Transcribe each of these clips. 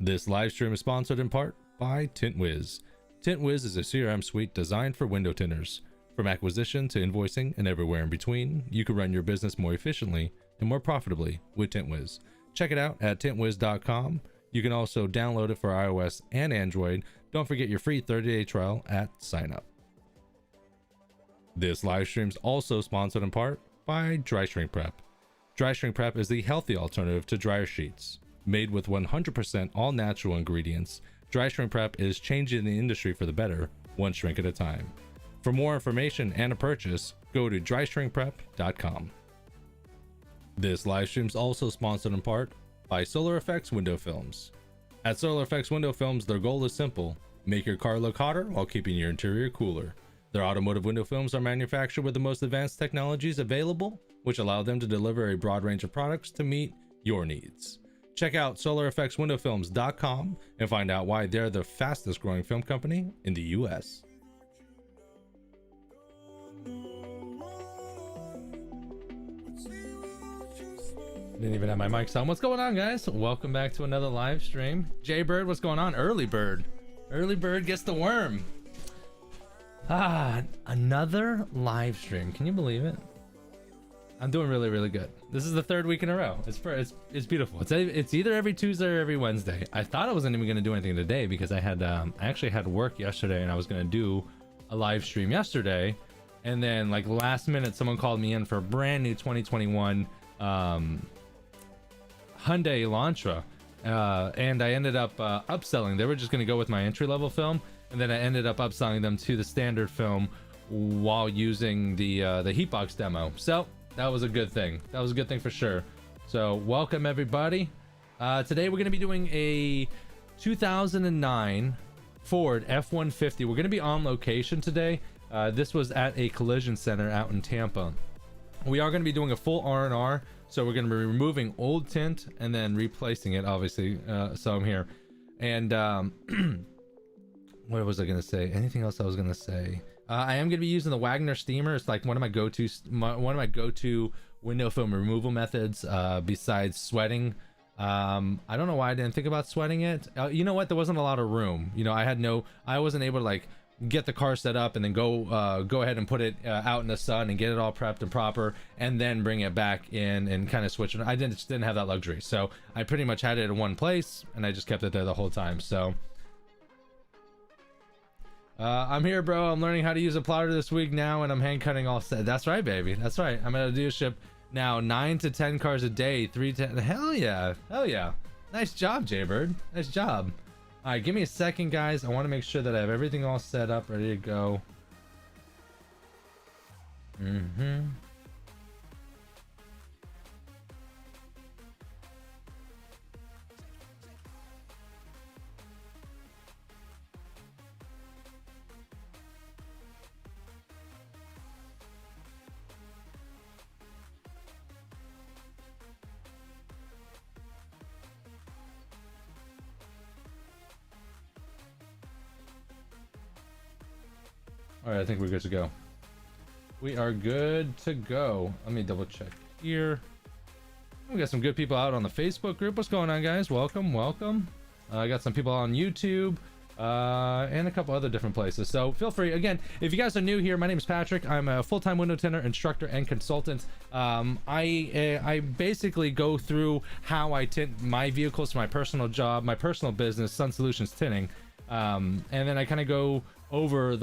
This live stream is sponsored in part by Tint Wiz. Tint Wiz is a CRM suite designed for window tinters. From acquisition to invoicing and everywhere in between, you can run your business more efficiently and more profitably with Tint Wiz. Check it out at tintwiz.com. You can also download it for iOS and Android. Don't forget your free 30-day trial at sign up. This live stream is also sponsored in part by Dry Shrink Prep. Dry Shrink Prep is the healthy alternative to dryer sheets. Made with 100% all natural ingredients, Dry Shrink Prep is changing the industry for the better, one shrink at a time. For more information and a purchase, go to dryshrinkprep.com. This live stream is also sponsored in part by Solar Effects Window Films. At Solar Effects Window Films, their goal is simple: make your car look hotter while keeping your interior cooler. Their automotive window films are manufactured with the most advanced technologies available, which allow them to deliver a broad range of products to meet your needs. Check out solareffectswindowfilms.com and find out why they're the fastest growing film company in the US. Didn't even have my mic on. What's going on, guys? Welcome back to another live stream. Jaybird, what's going on? Early bird gets the worm. Another live stream. Can you believe it? I'm doing really good. This is the third week in a row. It's beautiful. It's either every Tuesday or every Wednesday. I thought I wasn't even going to do anything today because I actually had work yesterday and I was going to do a live stream yesterday, and then like last minute someone called me in for a brand new 2021 Hyundai Elantra, and I ended up upselling. They were just going to go with my entry level film, and then I ended up upselling them to the standard film while using the heatbox demo. So that was a good thing. That was a good thing for sure. So welcome everybody. Today we're going to be doing a 2009 Ford F-150. We're going to be on location today. This was at a collision center out in Tampa. We are going to be doing a full R&R. So we're going to be removing old tint and then replacing it, obviously. So I'm here. And what was I going to say? Anything else I was going to say? I am going to be using the Wagner steamer. It's like one of my go-to window film removal methods besides sweating. I don't know why I didn't think about sweating it. You know what? There wasn't a lot of room. You know, I wasn't able to like get the car set up and then go ahead and put it out in the sun and get it all prepped and proper and then bring it back in and kind of switch it. I just didn't have that luxury. So I pretty much had it in one place and I just kept it there the whole time. So I'm here, bro. I'm learning how to use a plotter this week now, and I'm hand cutting all set. That's right, baby. That's right. I'm at a dealership now, 9 to 10 cars a day, 3 to hell yeah. Nice job, Jaybird. Nice job. All right, give me a second, guys. I want to make sure that I have everything all set up, ready to go. All right, I think we're good to go. We are good to go. Let me double check here. We got some good people out on the Facebook group. What's going on, guys? Welcome. I got some people on YouTube and a couple other different places. So feel free. Again, if you guys are new here, my name is Patrick. I'm a full-time window tinter instructor and consultant. I basically go through how I tint my vehicles, my personal job, my personal business, Sun Solutions Tinting, and then I kind of go over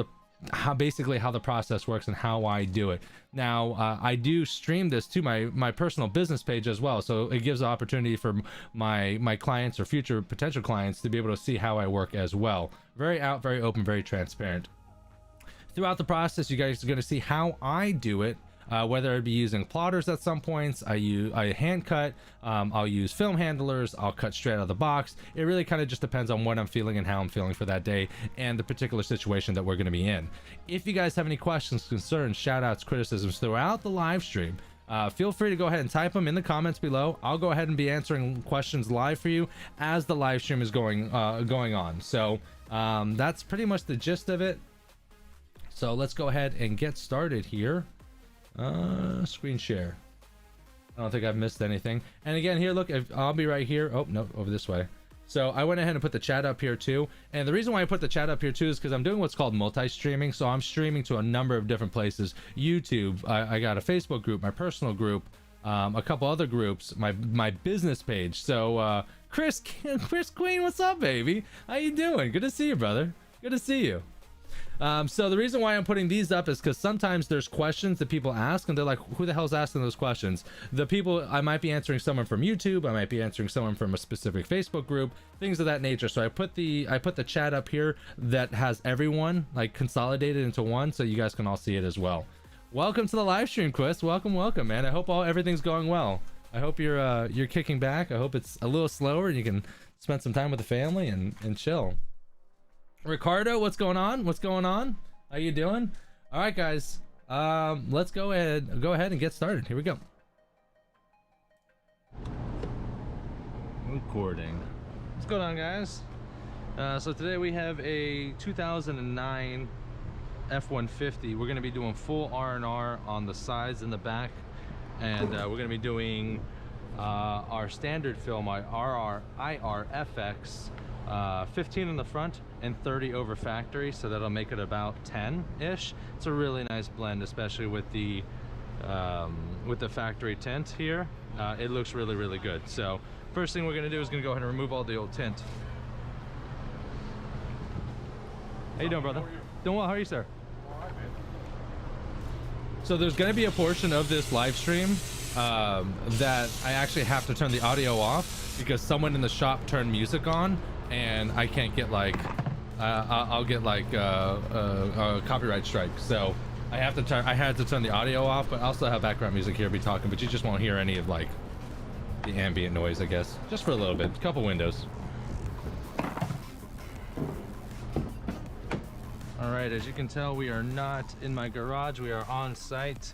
how the process works and how I do it. Now I do stream this to my personal business page as well, so it gives the opportunity for my clients or future potential clients to be able to see how I work as well. Very open, very transparent. Throughout the process, you guys are going to see how I do it, whether it be using plotters at some points. I hand cut, I'll use film handlers, I'll cut straight out of the box. It really kind of just depends on what I'm feeling and how I'm feeling for that day and the particular situation that we're going to be in. If you guys have any questions, concerns, shout outs, criticisms throughout the live stream, feel free to go ahead and type them in the comments below. I'll go ahead and be answering questions live for you as the live stream is going on. So that's pretty much the gist of it. So let's go ahead and get started here. Screen share. I don't think I've missed anything. And again, here, look, I'll be right here. Oh no, over this way. So I went ahead and put the chat up here too. And the reason why I put the chat up here too is because I'm doing what's called multi-streaming. So I'm streaming to a number of different places. YouTube, I got a Facebook group, my personal group, a couple other groups, my business page. So Chris Queen, what's up, baby? How you doing? Good to see you, brother. Good to see you. So the reason why I'm putting these up is because sometimes there's questions that people ask and they're like, who the hell's asking those questions? The people, I might be answering someone from YouTube, I might be answering someone from a specific Facebook group, things of that nature. So I put the chat up here that has everyone like consolidated into one, so you guys can all see it as well. Welcome to the live stream, Quist. Welcome, man. I hope everything's going well. I hope you're kicking back. I hope it's a little slower and you can spend some time with the family and chill. Ricardo, what's going on? How you doing? All right, guys. Let's go ahead and get started. Here we go. Recording. What's going on, guys? So today we have a 2009 F-150. We're going to be doing full R&R on the sides and the back, and we're going to be doing our standard film, our IRFX, 15 in the front and 30 over factory, so that'll make it about 10-ish. It's a really nice blend, especially with the factory tint here. It looks really, really good. So first thing we're going to do is going to go ahead and remove all the old tint. How you doing, brother? Doing well. How are you, sir? So there's going to be a portion of this live stream that I actually have to turn the audio off because someone in the shop turned music on, and I can't get like I'll get like a copyright strike. So I had to turn the audio off, but I'll still have background music here, be talking, but you just won't hear any of like the ambient noise, I guess, just for a little bit. A couple windows. All right, as you can tell, we are not in my garage, we are on site.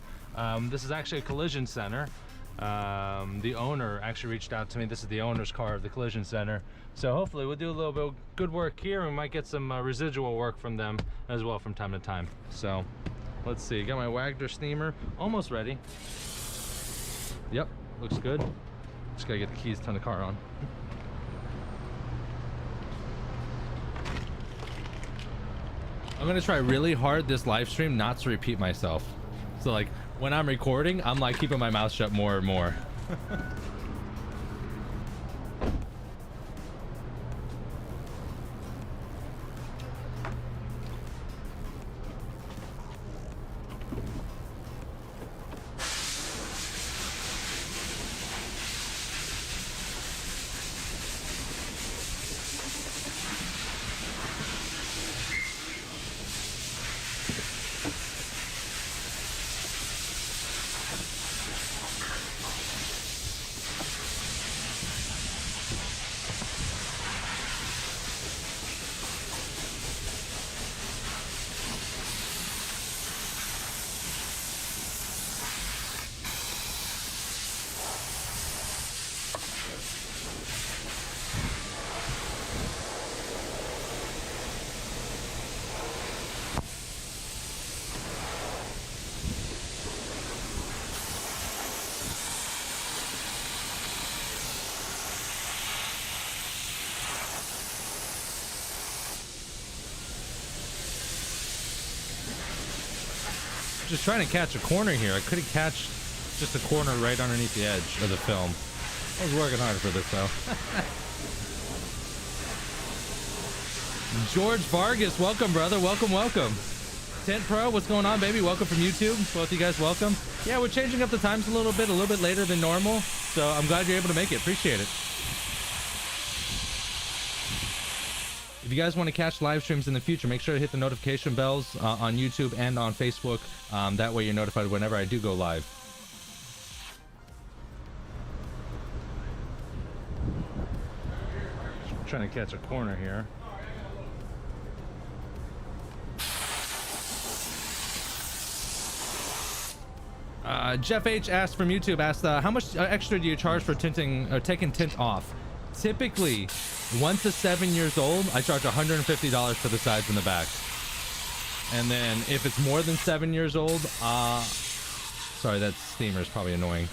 This is actually a collision center. The owner actually reached out to me. This is the owner's car of the collision center. So hopefully we'll do a little bit of good work here. We might get some residual work from them as well from time to time. So let's see, got my Wagner steamer almost ready. Yep, looks good. Just gotta get the keys, turn the car on. I'm gonna try really hard this live stream not to repeat myself. So like when I'm recording, I'm like keeping my mouth shut more and more. Just trying to catch a corner here. I couldn't catch just a corner right underneath the edge of the film. I was working hard for this though. George Vargas, welcome, brother. Welcome. Tint Pro, what's going on, baby? Welcome from YouTube. Both of you guys, welcome. Yeah, we're changing up the times a little bit later than normal. So I'm glad you're able to make it. Appreciate it. If you guys want to catch live streams in the future, make sure to hit the notification bells on YouTube and on Facebook. That way you're notified whenever I do go live. Trying to catch a corner here. Jeff H asked from YouTube, how much extra do you charge for tinting or taking tint off? Typically, 1 to 7 years old, I charge $150 for the sides and the back. And then if it's more than 7 years old, sorry, that steamer is probably annoying.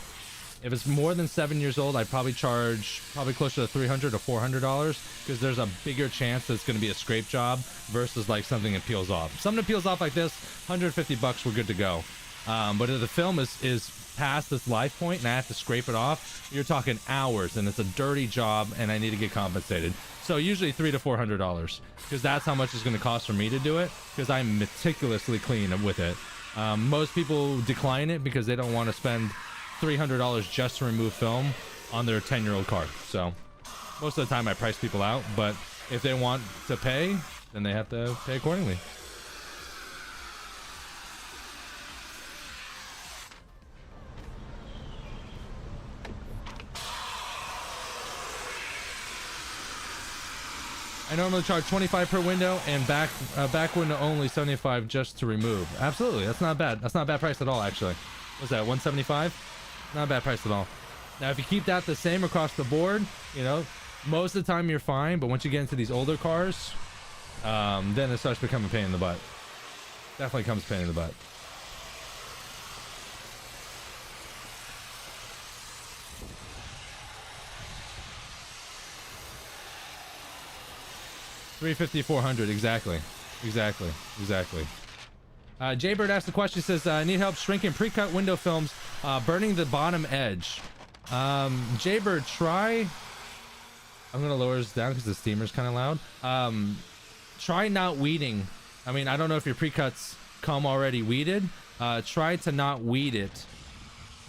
If it's more than 7 years old, I'd probably charge closer to $300 to $400 because there's a bigger chance that it's going to be a scrape job versus like something that peels off. Something that peels off like this, $150, we're good to go. But if the film is past this life point and I have to scrape it off, you're talking hours, and it's a dirty job, and I need to get compensated. So usually $300 to $400 because that's how much it's going to cost for me to do it because I'm meticulously clean with it. Most people decline it because they don't want to spend $300 just to remove film on their 10-year-old car. So most of the time I price people out, but if they want to pay, then they have to pay accordingly. I normally charge $25 per window and back window only $75 just to remove. Absolutely, that's not bad. That's not a bad price at all, actually. What's that, $175? Not a bad price at all. Now, if you keep that the same across the board, you know, most of the time you're fine, but once you get into these older cars, then it starts becoming a pain in the butt. Definitely comes a pain in the butt. $350, $400, exactly. Jaybird asked the question, says, need help shrinking pre-cut window films, burning the bottom edge. Jaybird, try... I'm gonna lower this down because the steamer's kind of loud. Try not weeding. I mean, I don't know if your pre-cuts come already weeded. Try to not weed it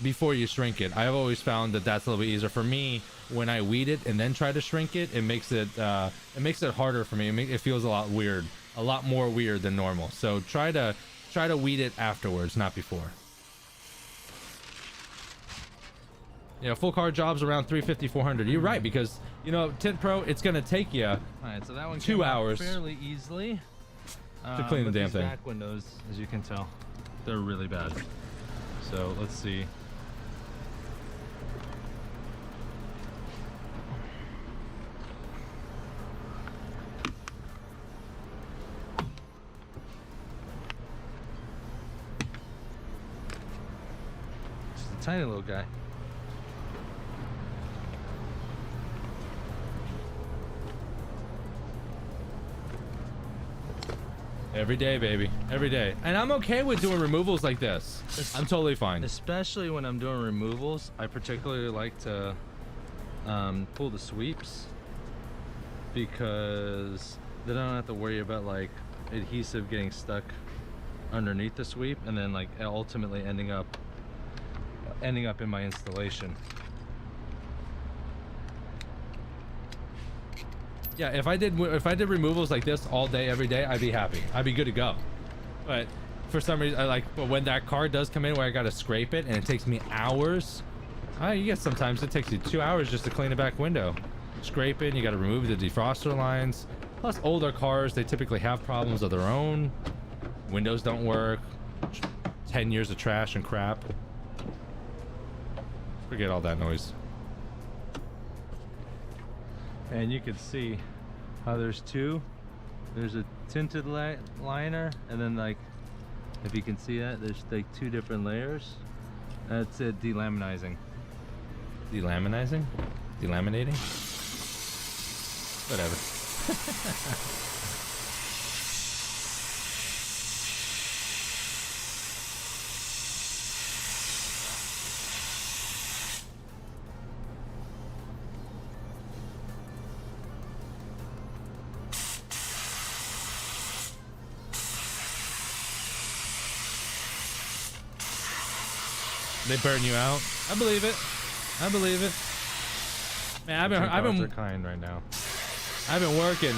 before you shrink it. I've always found that that's a little bit easier for me. When I weed it and then try to shrink it, it makes it harder for me. It feels a lot weird, a lot more weird than normal. So try to weed it afterwards, not before. You know, full car jobs around $350, $400. You're right, because you know, Tint Pro, it's gonna take you all right, so that one 2 hours fairly easily to clean the damn thing. Back windows, as you can tell, they're really bad. So let's see. Tiny little guy. Every day, baby, every day. And I'm okay with doing removals like this. I'm totally fine. Especially when I'm doing removals, I particularly like to pull the sweeps because then I don't have to worry about like adhesive getting stuck underneath the sweep and then like ultimately ending up in my installation. Yeah, if I did removals like this all day, every day, I'd be happy. I'd be good to go. But for some reason, but when that car does come in where I gotta scrape it and it takes me hours, you get sometimes it takes you 2 hours just to clean the back window. Scrape it, and you gotta remove the defroster lines. Plus older cars, they typically have problems of their own. Windows don't work. 10 years of trash and crap. Forget all that noise. And you can see how there's two. There's a tinted liner, and then like, if you can see that, there's like 2 different layers. That's it, delaminizing. Delaminizing? Delaminating? Whatever. They burn you out. I believe it. I believe it. Man, I've been kind right now. I've been working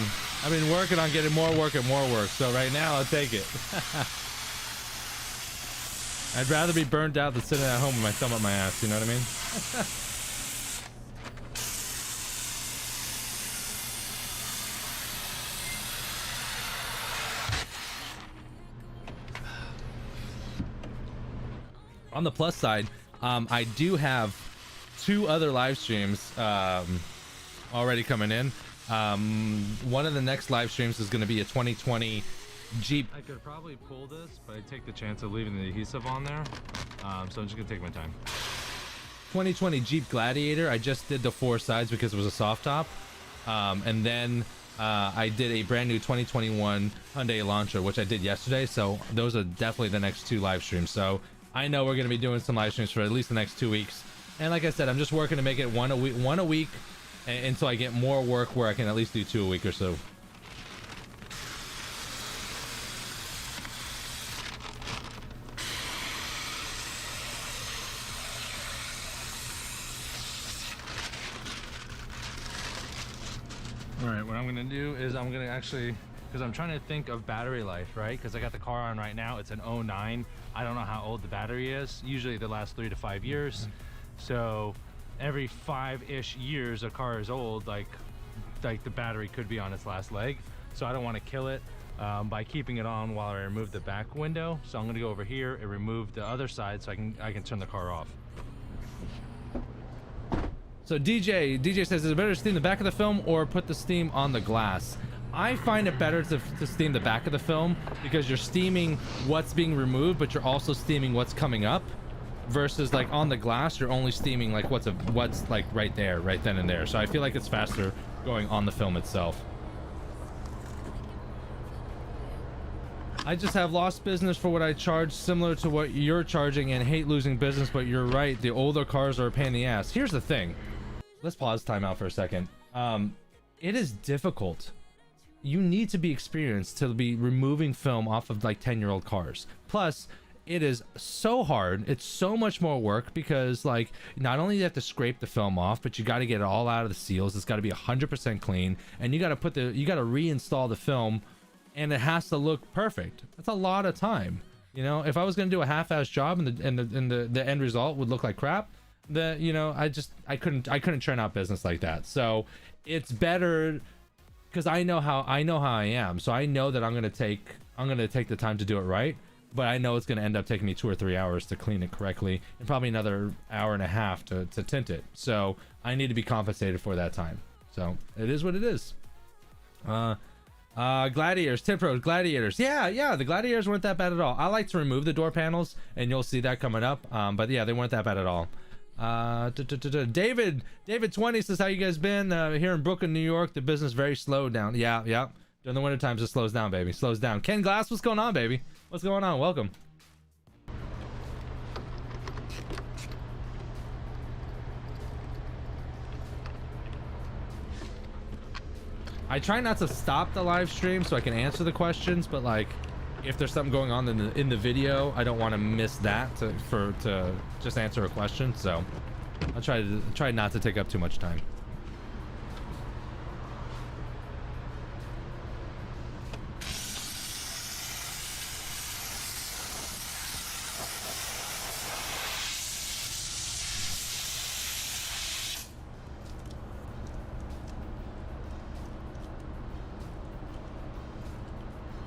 on getting more work and more work. So right now, I'll take it. I'd rather be burned out than sitting at home with my thumb up my ass. You know what I mean? On the plus side, I do have 2 other live streams already coming in. One of the next live streams is going to be a 2020 Jeep. I could probably pull this, but I take the chance of leaving the adhesive on there. So I'm just going to take my time. 2020 Jeep Gladiator, I just did the 4 sides because it was a soft top. And then I did a brand new 2021 Hyundai Elantra, which I did yesterday. So those are definitely the next 2 live streams. So I know we're going to be doing some live streams for at least the next 2 weeks. And like I said, I'm just working to make it one a week until I get more work where I can at least do 2 a week or so. All right, what I'm gonna do is I'm gonna actually, because I'm trying to think of battery life, right? Because I got the car on right now, it's an '09. I don't know how old the battery is. Usually they last 3 to 5 years. So every 5-ish years a car is old, like the battery could be on its last leg. So I don't want to kill it by keeping it on while I remove the back window. So I'm gonna go over here and remove the other side so I can turn the car off. So DJ says, is it better to steam the back of the film or put the steam on the glass? I find it better to steam the back of the film because you're steaming what's being removed, but you're also steaming what's coming up, versus like on the glass, you're only steaming like what's like right there, right then and there. So I feel like it's faster going on the film itself. I just have lost business for what I charge, similar to what you're charging, and hate losing business, but you're right, the older cars are a pain in the ass. Here's the thing. Let's pause time out for a second. It is difficult. You need to be experienced to be removing film off of like 10-year-old cars. Plus, it is so hard. It's so much more work because like not only do you have to scrape the film off, but you got to get it all out of the seals. It's got to be 100% clean, and you got to reinstall the film, and it has to look perfect. That's a lot of time. You know, if I was gonna do a half-ass job and the end result would look like crap, I couldn't churn out business like that. So it's better because I know how I am. So I know that I'm gonna take the time to do it right, but I know it's gonna end up taking me 2 or 3 hours to clean it correctly and probably another hour and a half to tint it. So I need to be compensated for that time. So it is what it is. Gladiators, Tint Pros, Gladiators. Yeah, the Gladiators weren't that bad at all. I like to remove the door panels, and you'll see that coming up. But yeah, they weren't that bad at all. David 20 says, how you guys been? Here in Brooklyn, New York, the business very slow down. Yeah. During the winter times, it slows down, baby. Slows down. Ken Glass, what's going on, baby? What's going on? Welcome. I try not to stop the live stream so I can answer the questions, but like if there's something going on in the video, I don't want to miss that to just answer a question. So I'll try not to take up too much time.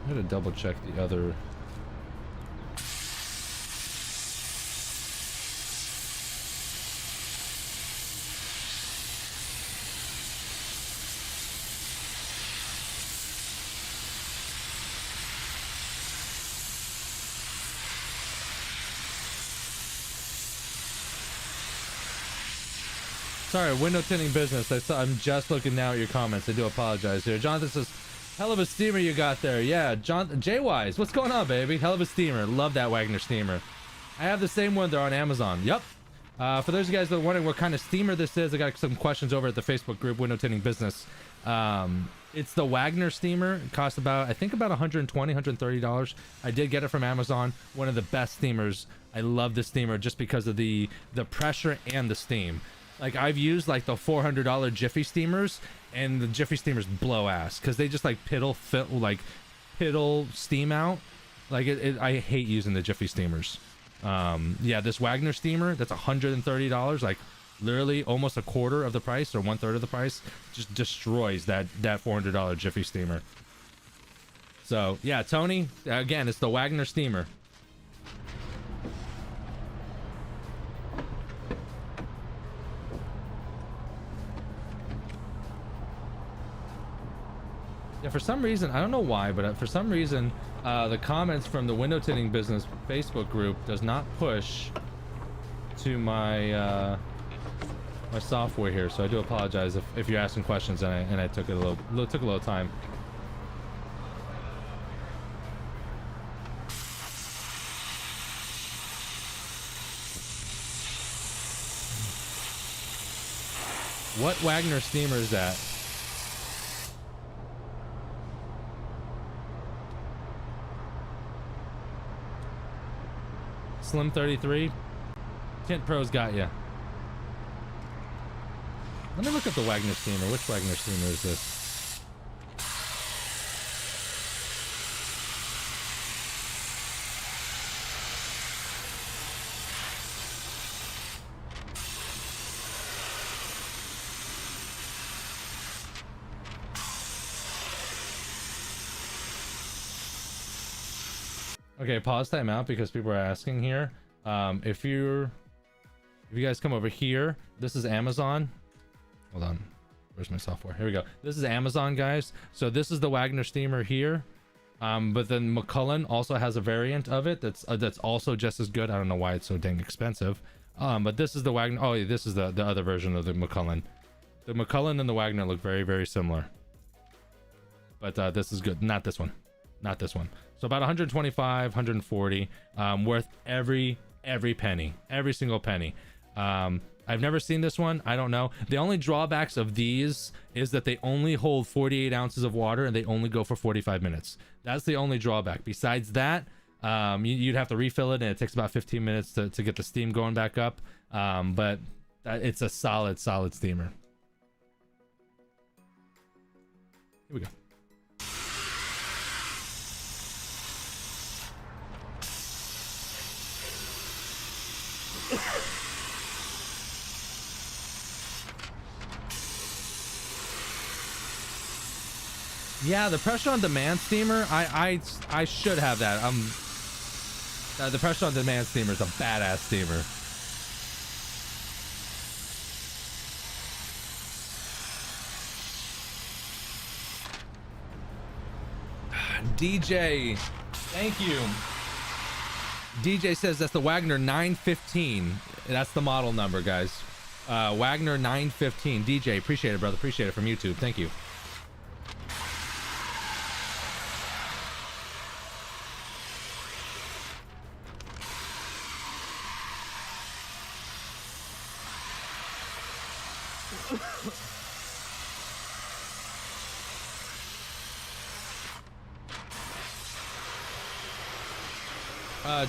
I gotta double check the other. Sorry, window tinting business. I'm just looking now at your comments. I do apologize here. Jonathan says, hell of a steamer you got there. Yeah, J-Wise, what's going on, baby? Hell of a steamer. Love that Wagner steamer. I have the same one. They're on Amazon. Yep. For those of you guys that are wondering what kind of steamer this is, I got some questions over at the Facebook group, Window Tinting Business. It's the Wagner steamer. It costs about, I think about $120, $130. I did get it from Amazon. One of the best steamers. I love the steamer just because of the pressure and the steam. Like I've used like the $400 Jiffy steamers, and the Jiffy steamers blow ass because they just like piddle steam out. Like I hate using the Jiffy steamers. Yeah, this Wagner steamer that's $130, like literally almost a quarter of the price or 1/3 of the price, just destroys that $400 Jiffy steamer. So yeah, Tony, again, it's the Wagner steamer. Yeah, for some reason, I don't know why, but for some reason, the comments from the Window Tinting Business Facebook group does not push to my my software here, so I do apologize if you're asking questions and I took it took a little time. What Wagner steamer is that? Slim 33. Tint Pros got ya. Let me look up the Wagner steamer. Which Wagner steamer is this? Okay, pause time out because people are asking here. If you guys come over here, this is Amazon. Hold on, where's my software? Here we go. This is Amazon, guys. So this is the Wagner steamer here. But then McCullen also has a variant of it that's also just as good. I don't know why it's so dang expensive. But this is the Wagner. Oh, yeah, this is the other version of the McCullen. The McCullen and the Wagner look very, very similar. But this is good. Not this one. Not this one. So about 125, 140, worth every penny, every single penny. I've never seen this one. I don't know. The only drawbacks of these is that they only hold 48 ounces of water and they only go for 45 minutes. That's the only drawback. Besides that, you'd have to refill it and it takes about 15 minutes to get the steam going back up. But it's a solid steamer. Here we go. Yeah, the pressure on demand steamer, I should have that. The pressure on demand steamer is a badass steamer. DJ, thank you. DJ says that's the Wagner 915. That's the model number, guys. Wagner 915. DJ, appreciate it, brother. Appreciate it from YouTube. Thank you.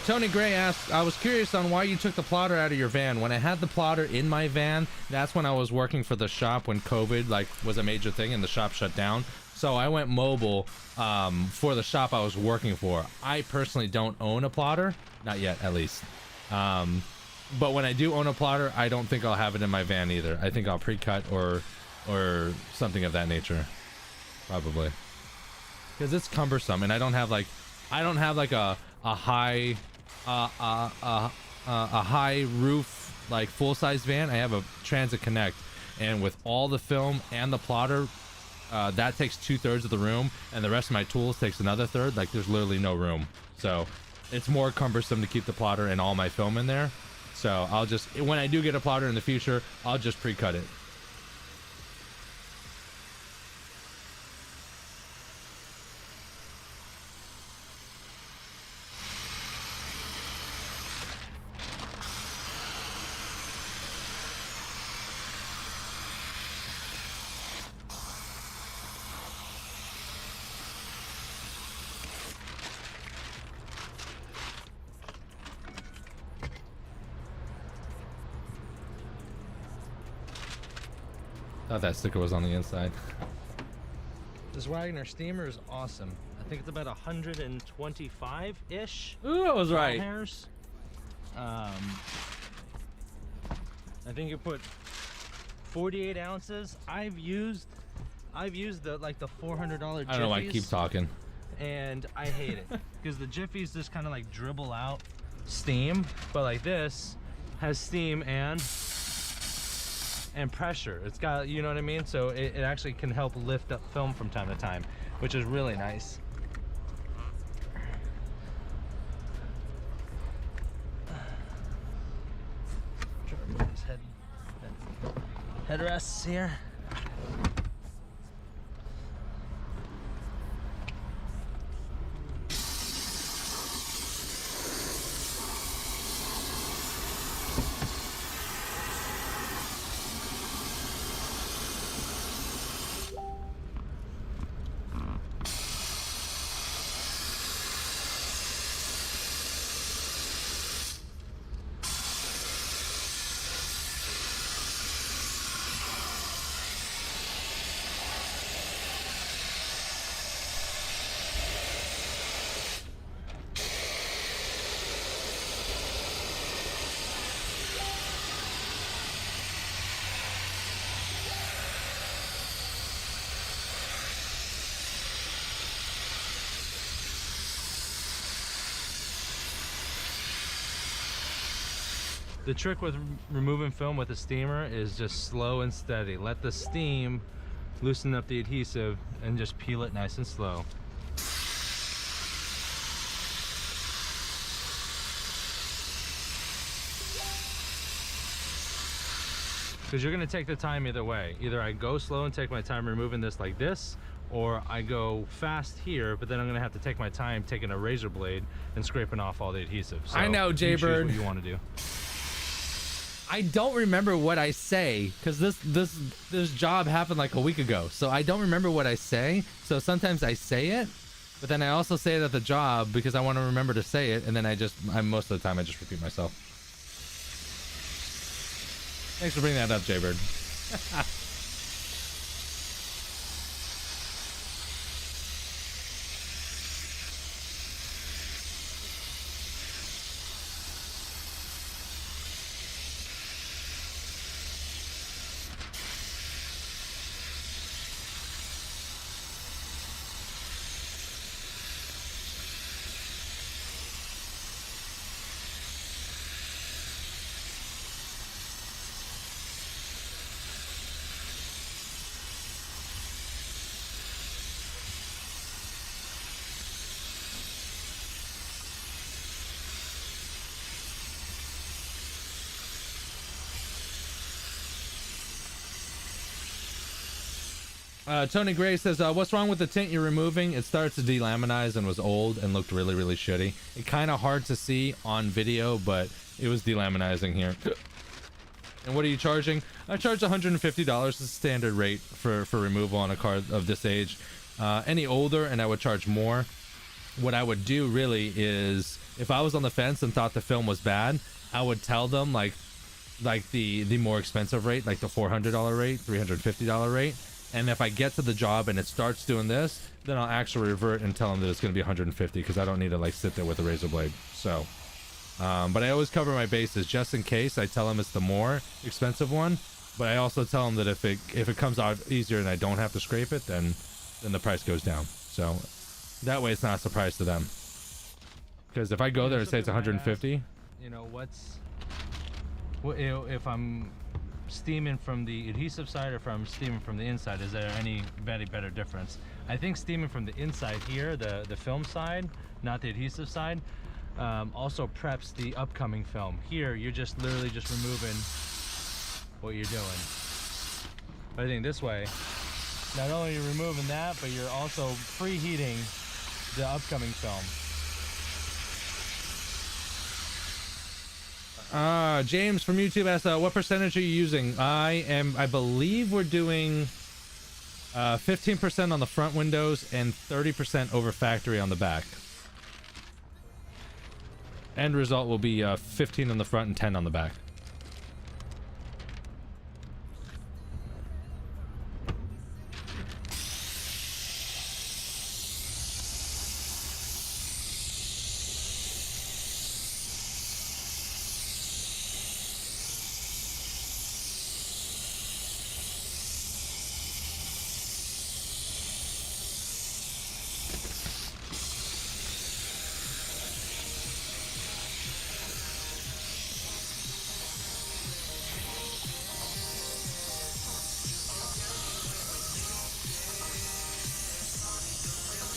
Tony Gray asked, I was curious on why you took the plotter out of your van. When I had the plotter in my van, that's when I was working for the shop when COVID was a major thing and the shop shut down. So I went mobile for the shop I was working for. I personally don't own a plotter, not yet at least. But when I do own a plotter, I don't think I'll have it in my van either. I think I'll pre-cut or something of that nature, probably, because it's cumbersome and I don't have like a high roof like full-size van. I have a Transit Connect, and with all the film and the plotter, that takes 2/3 of the room, and the rest of my tools takes another third. Like there's literally no room, so it's more cumbersome to keep the plotter and all my film in there. So I'll just, when I do get a plotter in the future, I'll just pre-cut it. Thought that sticker was on the inside. This Wagner steamer is awesome. I think it's about 125-ish. Ooh, I was right. Hairs. I think you put 48 ounces. I've used the $400 Jiffies. I don't know why I keep talking. And I hate it because the Jiffies just kind of like dribble out steam, but like this has steam and pressure. It's got, you know what I mean? So it actually can help lift up film from time to time, which is really nice. Try to move his head. headrests here. The trick with removing film with a steamer is just slow and steady. Let the steam loosen up the adhesive and just peel it nice and slow. Because you're going to take the time either way. Either I go slow and take my time removing this like this, or I go fast here, but then I'm going to have to take my time taking a razor blade and scraping off all the adhesive. So I know, Jaybird. what you want to do. I don't remember what I say because this job happened like a week ago, so I don't remember what I say. So sometimes I say it, but then I also say it at the job because I want to remember to say it, and then most of the time I just repeat myself. Thanks for bringing that up, Jaybird. Tony Gray says, what's wrong with the tint you're removing? It starts to delaminize and was old and looked really, really shitty. It kind of hard to see on video, but it was delaminizing here. And what are you charging? I charge $150 as standard rate for removal on a car of this age. Any older, and I would charge more. What I would do really is, if I was on the fence and thought the film was bad, I would tell them like the more expensive rate, like the $400 rate, $350 rate. And if I get to the job and it starts doing this, then I'll actually revert and tell them that it's going to be 150 because I don't need to like sit there with a razor blade. So, but I always cover my bases just in case. I tell them it's the more expensive one, but I also tell them that if it comes out easier and I don't have to scrape it, then the price goes down. So that way it's not a surprise to them. Because if I go there and say it's 150, you know, if I'm steaming from the adhesive side or if I'm steaming from the inside, is there any better difference? I think steaming from the inside here, the film side, not the adhesive side, also preps the upcoming film. Here, you're just literally just removing what you're doing. But I think this way, not only are you removing that, but you're also preheating the upcoming film. James from YouTube asked, what percentage are you using? I believe we're doing 15% on the front windows and 30% over factory on the back. End result will be 15 on the front and 10 on the back.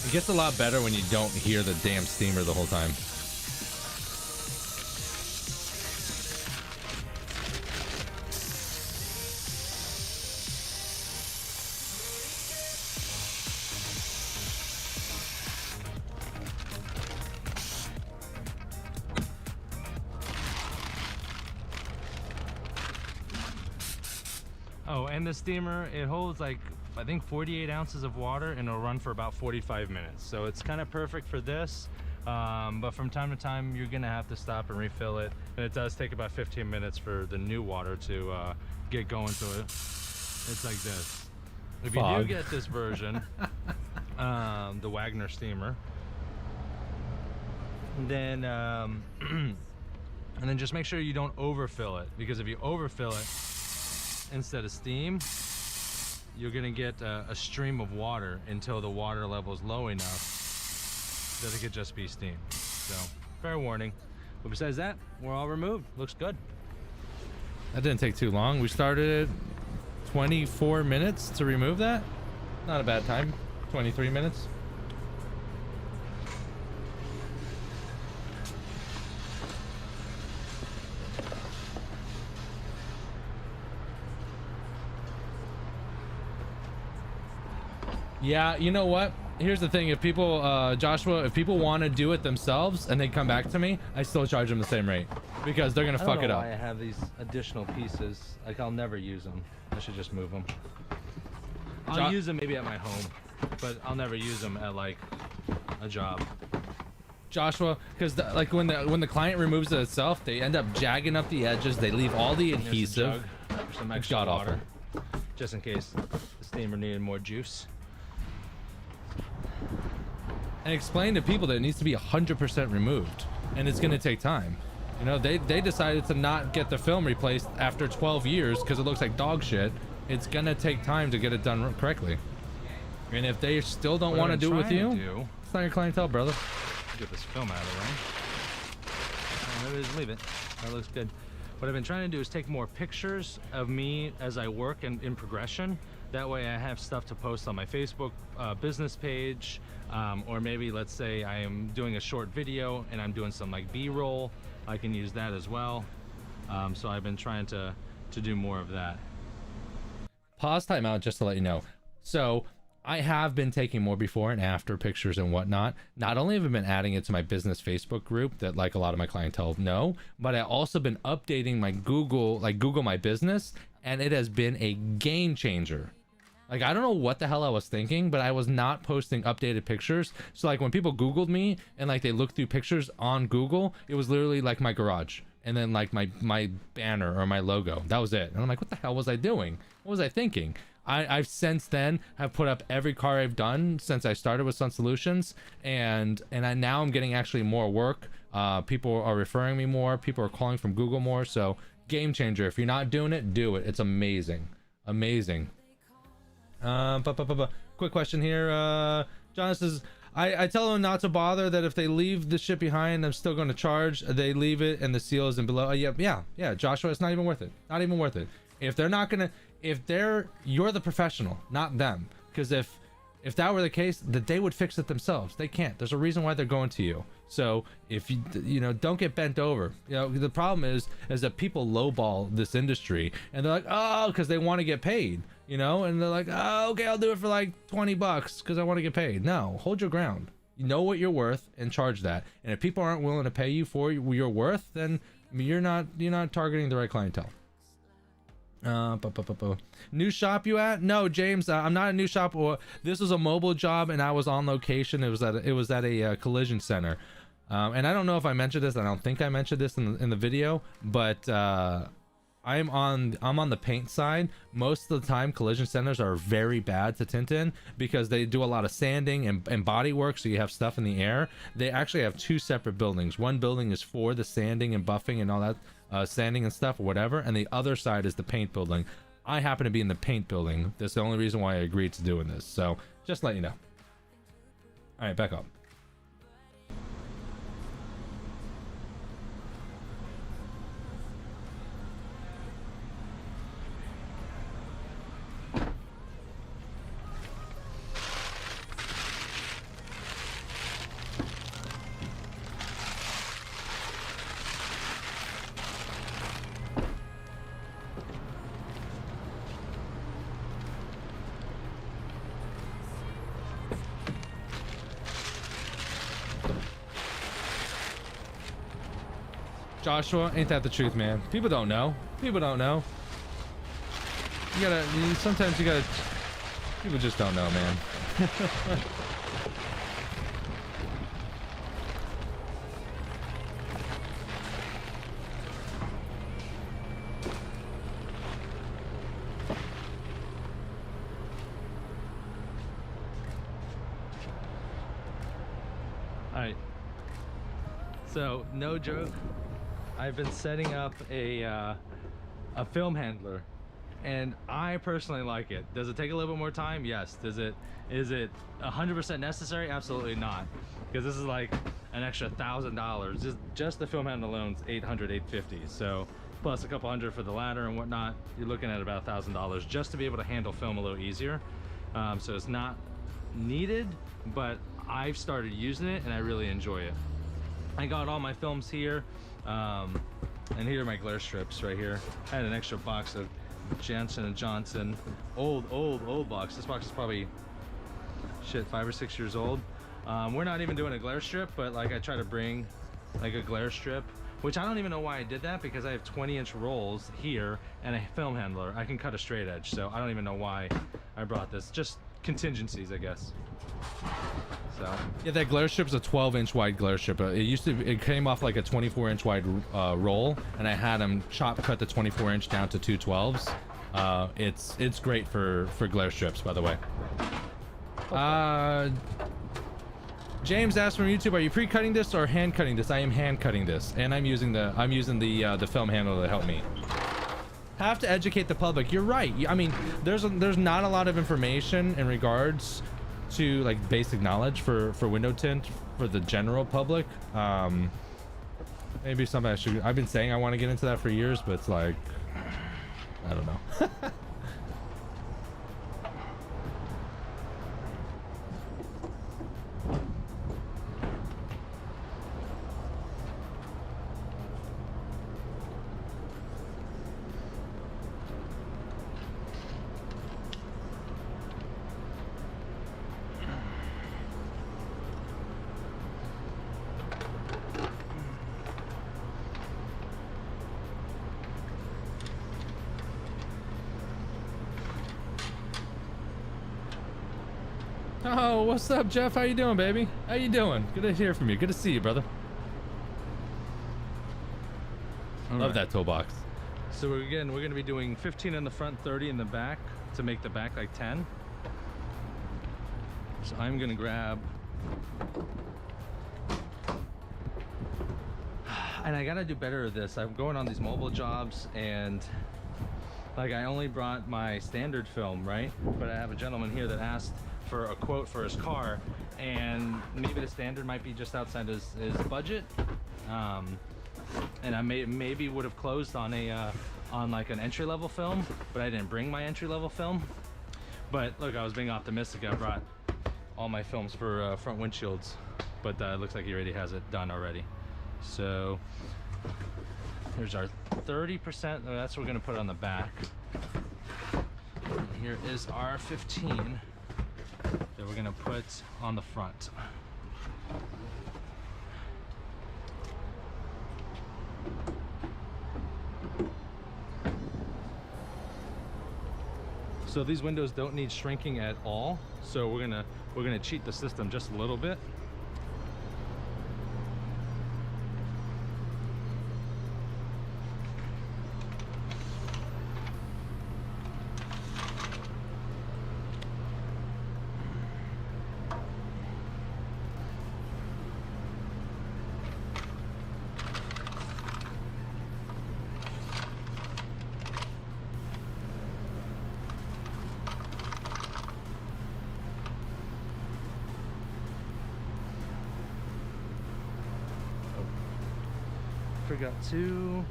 It gets a lot better when you don't hear the damn steamer the whole time. Oh, and the steamer, it holds like, I think 48 ounces of water, and it'll run for about 45 minutes. So it's kind of perfect for this. But from time to time, you're gonna have to stop and refill it. And it does take about 15 minutes for the new water to get going. So it's like this. If you do get this version, the Wagner steamer, then and then just make sure you don't overfill it, because if you overfill it instead of steam, you're gonna get a stream of water until the water level is low enough that it could just be steam. So fair warning. But besides that, we're all removed. Looks good. That didn't take too long. We started at 24 minutes to remove that. Not a bad time. 23 minutes. Yeah, you know what? Here's the thing. If people, Joshua, if people want to do it themselves and they come back to me, I still charge them the same rate, because they're going to fuck it up. I have these additional pieces. Like, I'll never use them. I should just move them. I'll use them maybe at my home, but I'll never use them at like a job. Joshua, because like when the client removes it itself, they end up jagging up the edges. They leave all the adhesive. Some extra water, just in case the steamer needed more juice. And explain to people that it needs to be 100% removed, and it's going to take time. You know, they decided to not get the film replaced after 12 years because it looks like dog shit. It's going to take time to get it done correctly. And if they still don't want to do it with you, it's not your clientele, brother. Get this film out of the way. Maybe just leave it. That looks good. What I've been trying to do is take more pictures of me as I work and in progression. That way I have stuff to post on my Facebook business page, or maybe let's say I am doing a short video and I'm doing some like B-roll. I can use that as well. So I've been trying to do more of that. Pause timeout just to let you know. So I have been taking more before and after pictures and whatnot. Not only have I been adding it to my business Facebook group that like a lot of my clientele know, but I also been updating my Google My Business, and it has been a game changer. Like, I don't know what the hell I was thinking, but I was not posting updated pictures. So like when people Googled me and like they looked through pictures on Google, it was literally like my garage and then like my banner or my logo. That was it. And I'm like, what the hell was I doing? What was I thinking? I've since then have put up every car I've done since I started with Sun Solutions, and now I'm getting actually more work. People are referring me more. People are calling from Google more. So game changer. If you're not doing it, do it. It's amazing. Amazing. Quick question here. John says, I tell them not to bother, that if they leave the shit behind, I'm still going to charge. They leave it and the seal is in below. Yeah, Joshua, it's not even worth it. Not even worth it. If they're not gonna, you're the professional, not them. Because if that were the case, that they would fix it themselves. They can't. There's a reason why they're going to you. So if you know, don't get bent over. You know, the problem is that people lowball this industry, and they're like, oh, because they want to get paid. You know, and they're like, oh, okay, I'll do it for like $20 because I want to get paid. No, hold your ground. You know what you're worth and charge that. And if people aren't willing to pay you for your worth, then you're not targeting the right clientele. New shop you at? No, James, I'm not a new shop. Or this was a mobile job, and I was on location. It was at a collision center, and I don't know if I mentioned this. I don't think I mentioned this in the video, but I'm on the paint side. Most of the time, collision centers are very bad to tint in because they do a lot of sanding and body work, so you have stuff in the air. They actually have two separate buildings. One building is for the sanding and buffing and all that, sanding and stuff or whatever, and the other side is the paint building. I happen to be in the paint building. That's the only reason why I agreed to doing this, so just let you know. All right, back up. Joshua, ain't that the truth, man? People don't know. People don't know. sometimes you gotta, people just don't know, man. Alright, so no joke, I've been setting up a film handler, and I personally like it. Does it take a little bit more time? Yes. Is it 100% necessary? Absolutely not, because this is like an extra $1,000. Just the film handler alone's $800, $850. So plus a couple hundred for the ladder and whatnot, you're looking at about $1,000 just to be able to handle film a little easier. So it's not needed, but I've started using it and I really enjoy it. I got all my films here, and here are my glare strips right here. I had an extra box of Johnson & Johnson, old box. This box is probably, shit, 5 or 6 years old. We're not even doing a glare strip, but like I try to bring like a glare strip, which I don't even know why I did that, because I have 20-inch rolls here and a film handler. I can cut a straight edge, so I don't even know why I brought this. Just contingencies, I guess. So yeah, that glare strip is a 12-inch wide glare strip. It came off like a 24-inch wide roll, and I had them cut the 24-inch down to 212s. It's great for glare strips, by the way. Okay. James asked from YouTube, are you pre-cutting this or hand cutting this? I am hand cutting this, and I'm using the film handler to help me. Have to educate the public. You're right. I mean, there's not a lot of information in regards to like basic knowledge for window tint for the general public. Maybe something I should. I've been saying I want to get into that for years, but it's like, I don't know. Oh, what's up, Jeff? How you doing, baby? How you doing? Good to hear from you. Good to see you, brother. Love that toolbox. So we're gonna be doing 15 in the front, 30 in the back to make the back like 10. So I'm gonna grab, and I gotta do better at this. I'm going on these mobile jobs, and like I only brought my standard film, right? But I have a gentleman here that asked for a quote for his car, and maybe the standard might be just outside his budget, and I maybe would have closed on a on like an entry-level film, but I didn't bring my entry-level film. But look, I was being optimistic. I brought all my films for front windshields, but it looks like he already has it done already. So here's our 30%. That's what we're gonna put on the back. And here is our 15 that we're gonna put on the front. So these windows don't need shrinking at all. So we're gonna cheat the system just a little bit. Got 2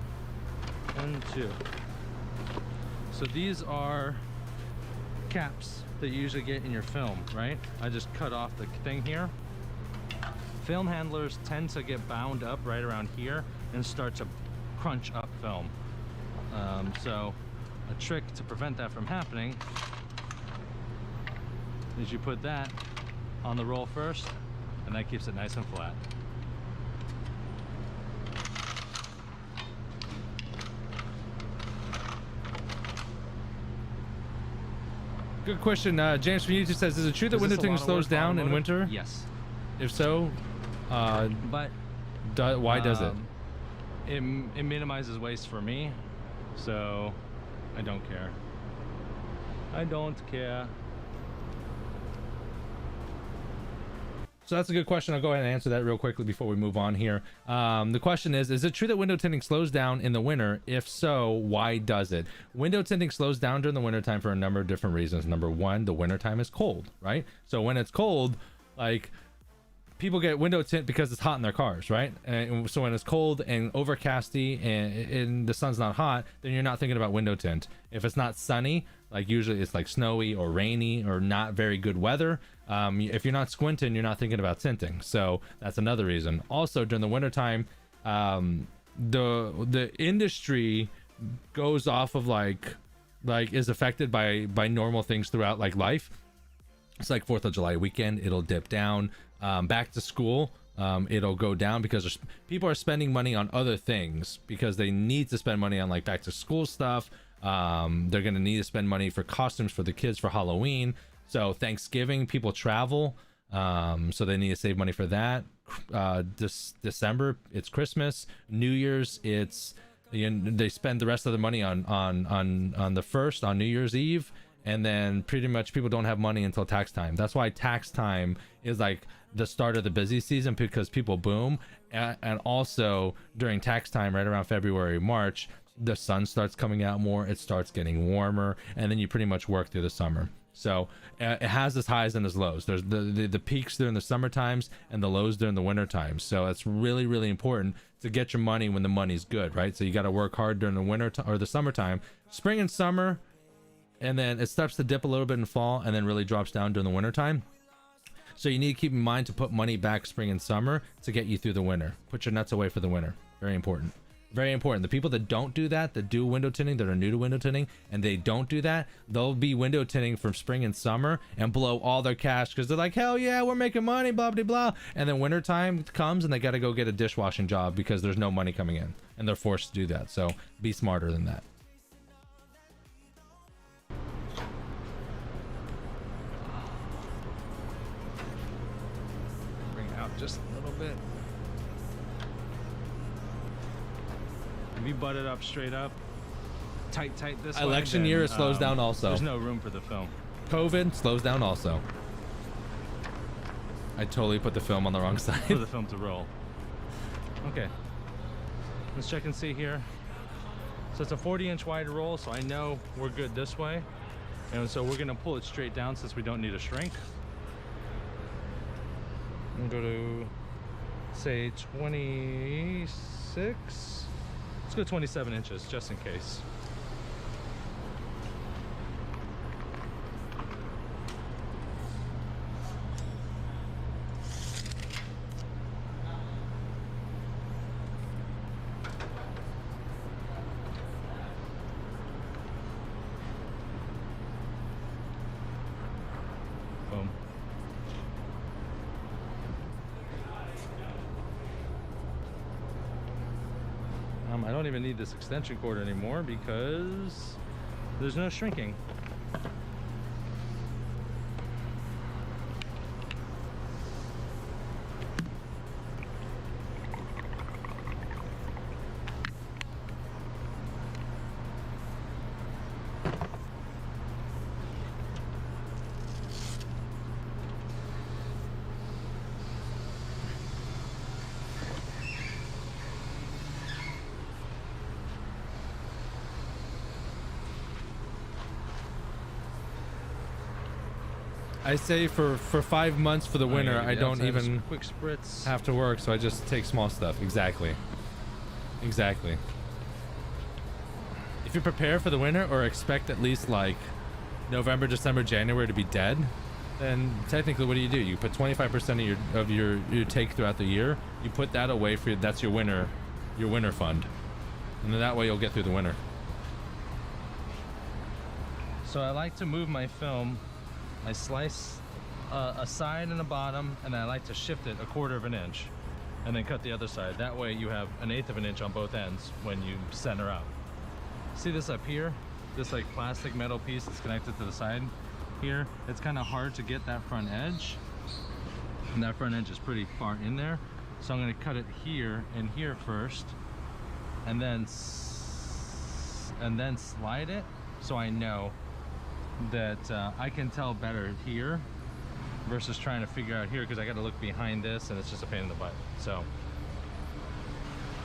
and 2. So these are caps that you usually get in your film, right? I just cut off the thing here. Film handlers tend to get bound up right around here and start to crunch up film. So a trick to prevent that from happening is you put that on the roll first, and that keeps it nice and flat. Good question. James from YouTube says, is it true that window tinting slows down in winter? Yes. If so, But why does it? It minimizes waste for me, so I don't care. I don't care. So that's a good question. I'll go ahead and answer that real quickly before we move on here. The question is it true that window tinting slows down in the winter? If so, why does it? Window tinting slows down during the wintertime for a number of different reasons. Number one, the wintertime is cold, right? So when it's cold, like, people get window tint because it's hot in their cars, right? And so when it's cold and overcasty and the sun's not hot, then you're not thinking about window tint. If it's not sunny, like usually it's like snowy or rainy or not very good weather, if you're not squinting, you're not thinking about tinting. So that's another reason. Also, during the wintertime, the industry goes off of like is affected by normal things throughout like life. It's like 4th of July weekend, it'll dip down. Back to school, it'll go down because people are spending money on other things because they need to spend money on like back to school stuff. They're going to need to spend money for costumes for the kids for Halloween. So Thanksgiving, people travel, so they need to save money for that. December, it's Christmas. New Year's, it's they spend the rest of the money on the 1st, on New Year's Eve. And then pretty much people don't have money until tax time. That's why tax time is like the start of the busy season, because people boom. And also during tax time, right around February, March, the sun starts coming out more, it starts getting warmer, and then you pretty much work through the summer. So it has its highs and its lows. There's the peaks during the summer times and the lows during the winter times. So it's really, really important to get your money when the money's good, right? So you got to work hard during the winter or the summertime. Spring and summer, and then it starts to dip a little bit in fall and then really drops down during the winter time. So you need to keep in mind to put money back spring and summer to get you through the winter. Put your nuts away for the winter. Very important. Very important. The people that don't do that, that do window tinting, that are new to window tinting, and they don't do that, they'll be window tinting from spring and summer and blow all their cash because they're like, hell yeah, we're making money, blah, blah, blah. And then winter time comes and they got to go get a dishwashing job because there's no money coming in and they're forced to do that. So be smarter than that. Just a little bit. If you butt it up straight up, tight this way, election then, year, it slows down also. There's no room for the film. COVID slows down also. I totally put the film on the wrong side. For the film to roll. Okay. Let's check and see here. So it's a 40-inch wide roll, so I know we're good this way. And so we're gonna pull it straight down since we don't need a shrink. I'm going to say 26. Let's go 27 inches just in case. Boom. I don't even need this extension cord anymore because there's no shrinking. I say for 5 months for the winter, I don't even quick spritz. have to work, so I just take small stuff. Exactly. Exactly. If you prepare for the winter or expect at least like November, December, January to be dead, then technically what do? You put 25% of your take throughout the year. You put that away for that's your winter fund, and then that way you'll get through the winter. So I like to move my film. I slice a side and a bottom, and I like to shift it 1/4 inch and then cut the other side. That way you have 1/8 inch on both ends when you center out. See this up here? This like plastic metal piece that's connected to the side? here, it's kind of hard to get that front edge, and that front edge is pretty far in there. So I'm going to cut it here and here first, and then slide it, so I know that I can tell better here versus trying to figure out here, because I got to look behind this and it's just a pain in the butt. So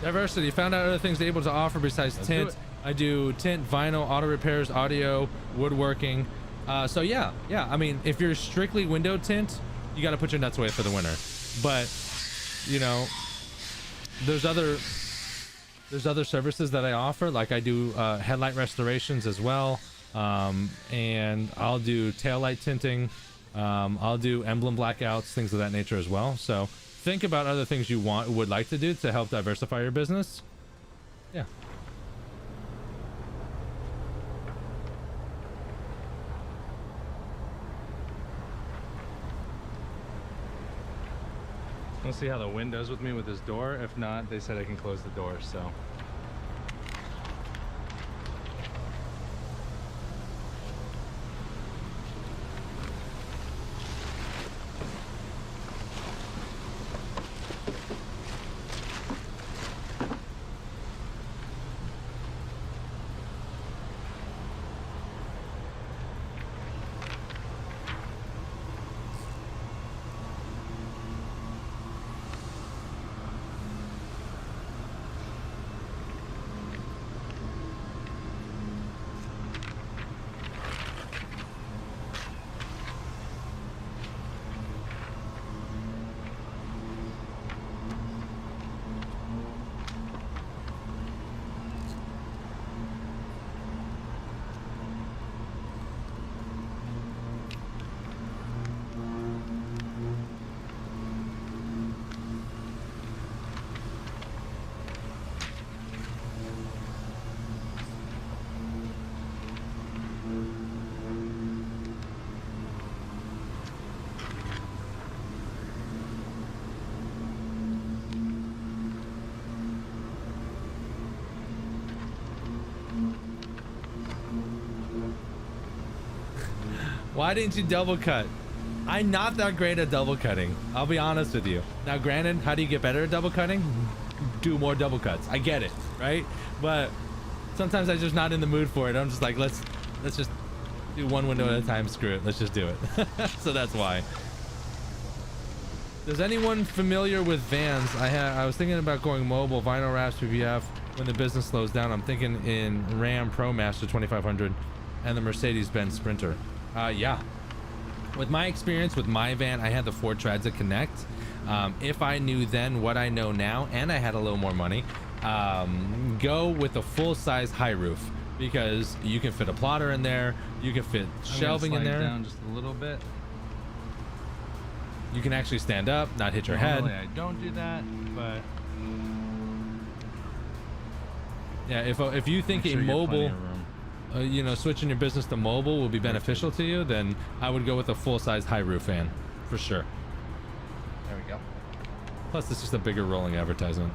diversity. Found out other things they're able to offer besides tint. I do tint, vinyl, auto repairs, audio, woodworking. So yeah, I mean, if you're strictly window tint, you got to put your nuts away for the winter. But you know, there's other services that I offer. Like I do headlight restorations as well, and I'll do taillight tinting. I'll do emblem blackouts, things of that nature as well. So think about other things you would like to do to help diversify your business. Yeah. We'll see how the wind does with me with this door. If not, they said I can close the door, so. Why didn't you double cut? I'm not that great at double cutting. I'll be honest with you. Now, granted, how do you get better at double cutting? Do more double cuts. I get it, right? But sometimes I'm just not in the mood for it. I'm just like, let's just do one window at a time. Screw it. Let's just do it. So that's why. Is anyone familiar with vans? I was thinking about going mobile, vinyl wraps, PPF. When the business slows down, I'm thinking in Ram ProMaster 2500 and the Mercedes-Benz Sprinter. Yeah. With my experience with my van, I had the Ford Transit Connect. If I knew then what I know now, and I had a little more money, go with a full-size high roof, because you can fit a plotter in there, you can fit shelving in there. Down just a little bit. You can actually stand up, not hit your head. Normally I don't do that, but yeah, if you think a mobile, you know, switching your business to mobile will be beneficial to you, then I would go with a full-size high roof van for sure. There we go. Plus, it's just a bigger rolling advertisement.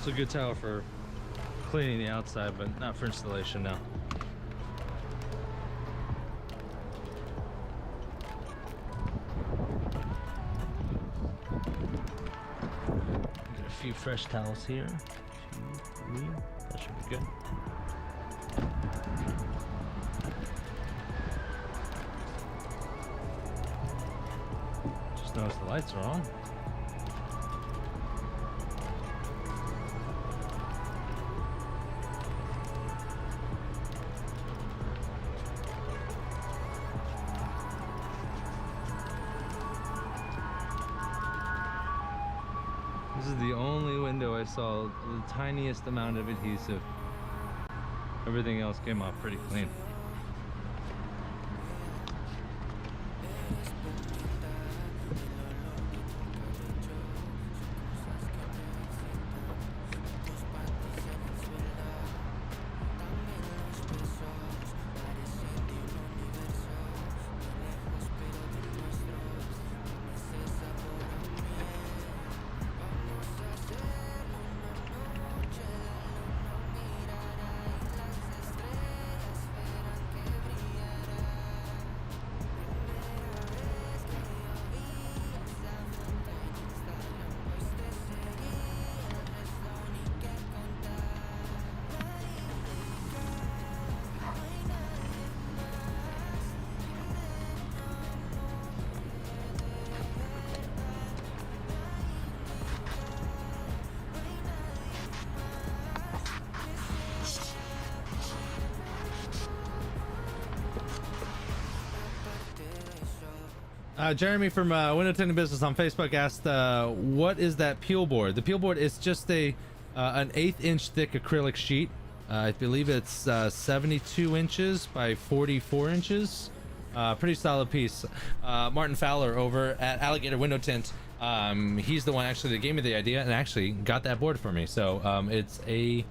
It's a good towel for cleaning the outside, but not for installation now. Get a few fresh towels here. 2, 3. That should be good. Just noticed the lights are on. This is the only window I saw the tiniest amount of adhesive. Everything else came off pretty clean. Jeremy from Window Tinting Business on Facebook asked, what is that peel board? The peel board is just an 1/8 inch thick acrylic sheet. I believe it's 72 inches by 44 inches. Pretty solid piece. Martin Fowler over at Alligator Window Tint, he's the one actually that gave me the idea and actually got that board for me. So it's a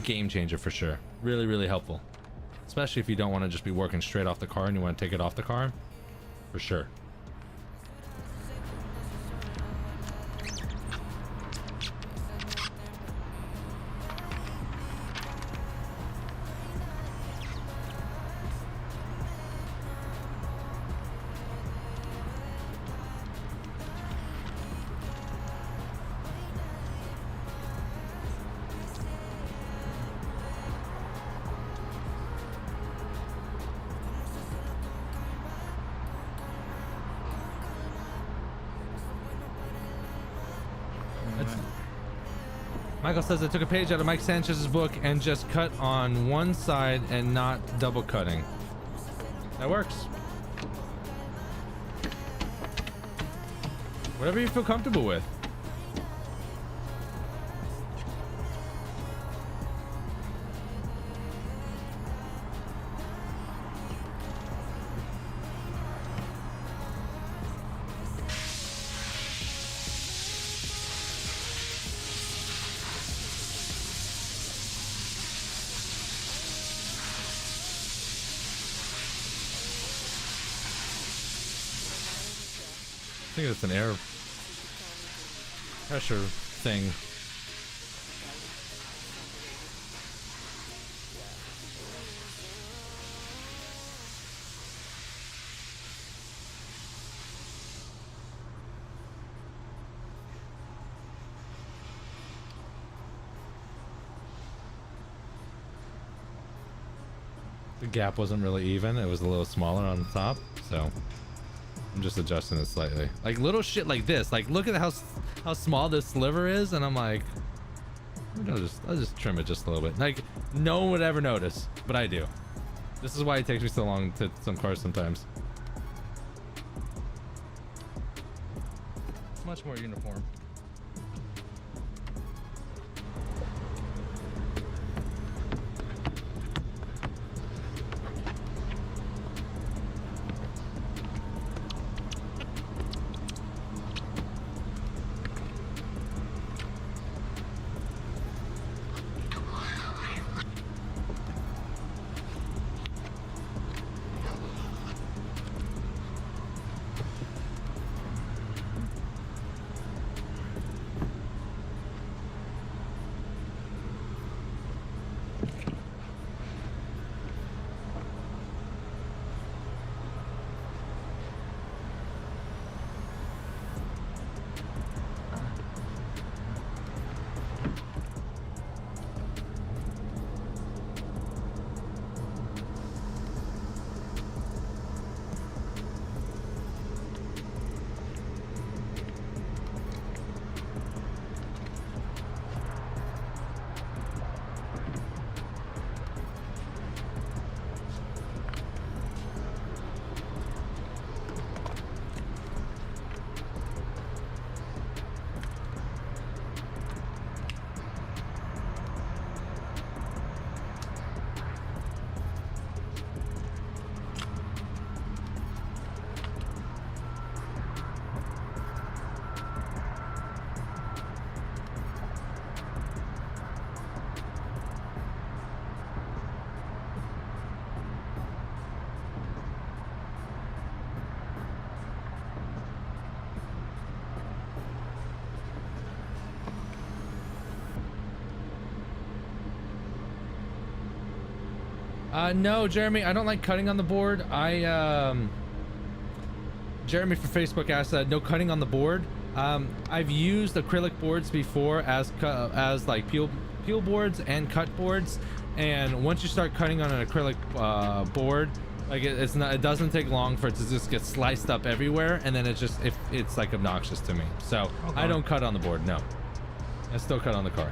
game changer for sure. Really, really helpful. Especially if you don't want to just be working straight off the car and you want to take it off the car. For sure. Michael says I took a page out of Mike Sanchez's book and just cut on one side and not double cutting. That works. Whatever you feel comfortable with. I think it's an air pressure thing. The gap wasn't really even, it was a little smaller on the top, so I'm just adjusting it slightly. Like little shit like this. Like look at how small this sliver is, and I'm like, I'll just trim it just a little bit. Like no one would ever notice, but I do. This is why it takes me so long to some cars sometimes. It's much more uniform. No, Jeremy, I don't like cutting on the board. Jeremy from Facebook asked no cutting on the board. I've used acrylic boards before as like peel boards and cut boards, and once you start cutting on an acrylic board, like it doesn't take long for it to just get sliced up everywhere, and then it's like obnoxious to me. So okay. I don't cut on the board. No, I still cut on the car.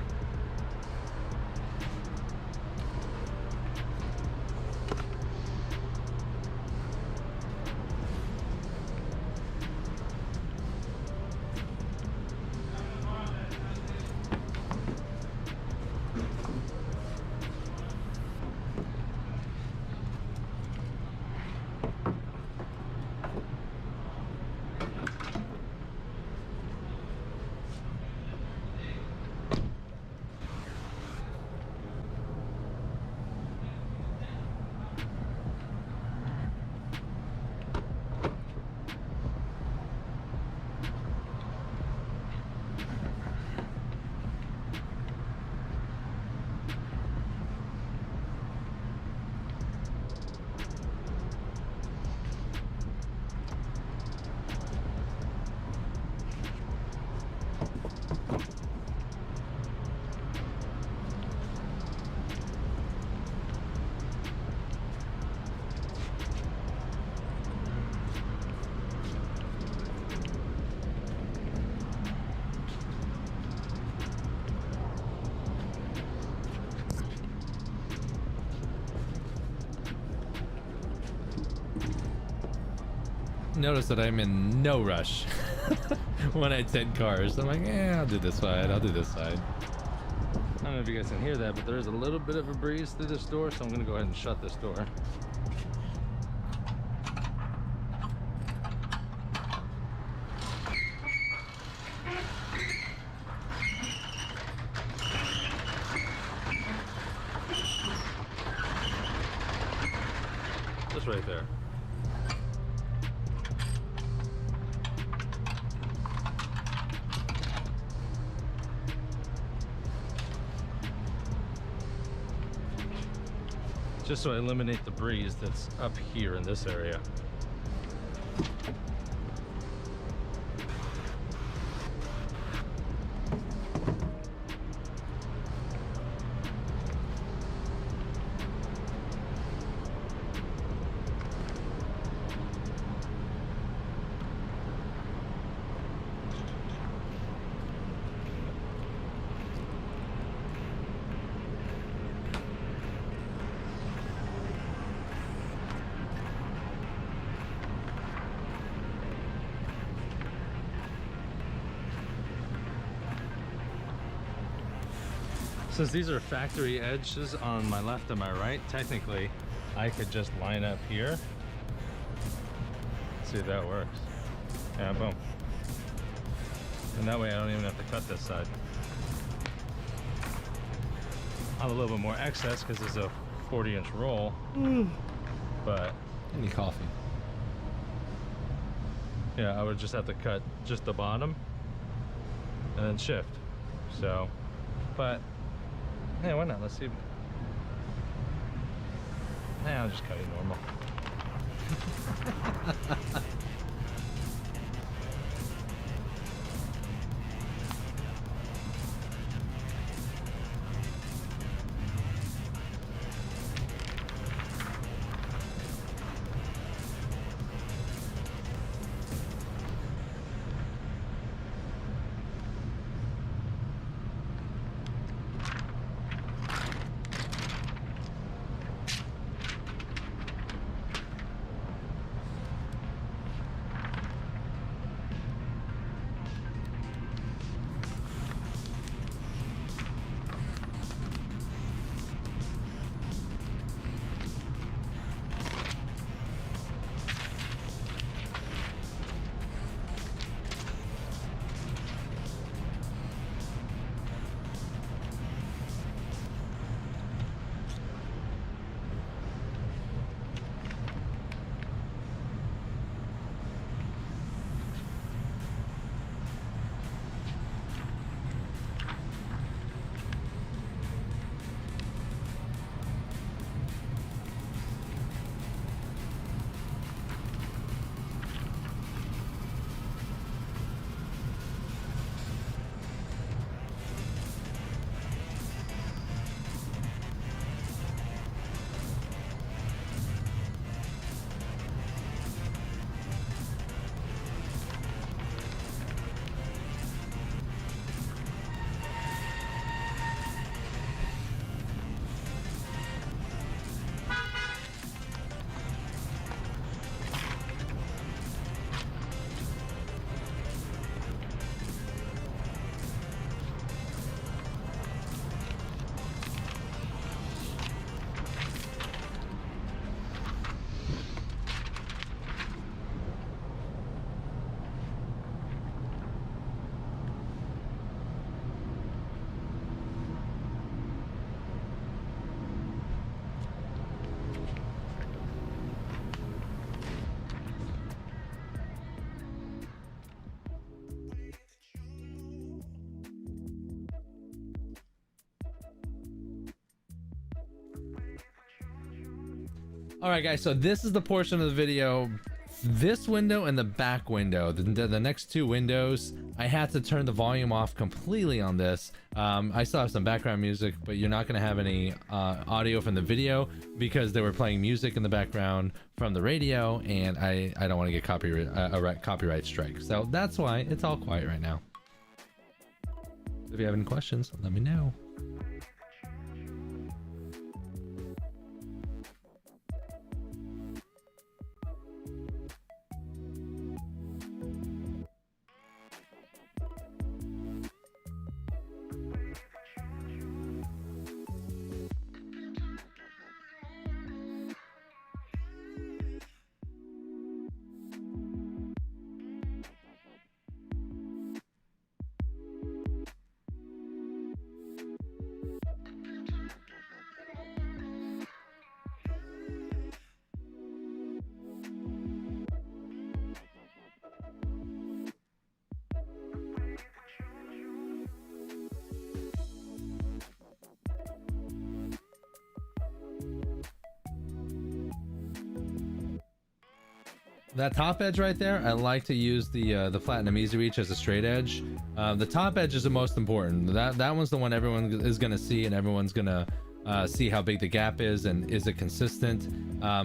Notice that I'm in no rush when I tint cars. I'm like, yeah, I'll do this side, I'll do this side. I don't know if you guys can hear that, but there is a little bit of a breeze through this door, so I'm gonna go ahead and shut this door. Just right there. Just so I eliminate the breeze that's up here in this area. Since these are factory edges on my left and my right, technically I could just line up here. See if that works. Yeah, boom. And that way I don't even have to cut this side. I'll have a little bit more excess because it's a 40-inch roll, but... I need coffee. Yeah, I would just have to cut just the bottom and then shift. So, but yeah, why not? Let's see. Yeah, I'll just cut it normal. All right, guys, so this is the portion of the video, this window and the back window, the next two windows, I had to turn the volume off completely on this. I still have some background music, but you're not going to have any audio from the video because they were playing music in the background from the radio, and I don't want to get copyright strike. So that's why it's all quiet right now. If you have any questions, let me know. That top edge right there, I like to use the Platinum Easy Reach as a straight edge. The top edge is the most important. That one's the one everyone is gonna see, and everyone's gonna see how big the gap is and is it consistent.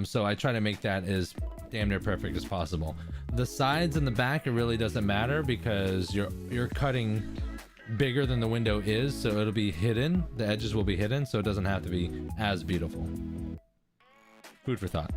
So I try to make that as damn near perfect as possible. The sides and the back, it really doesn't matter because you're cutting bigger than the window is, so it'll be hidden. The edges will be hidden, so it doesn't have to be as beautiful. Food for thought.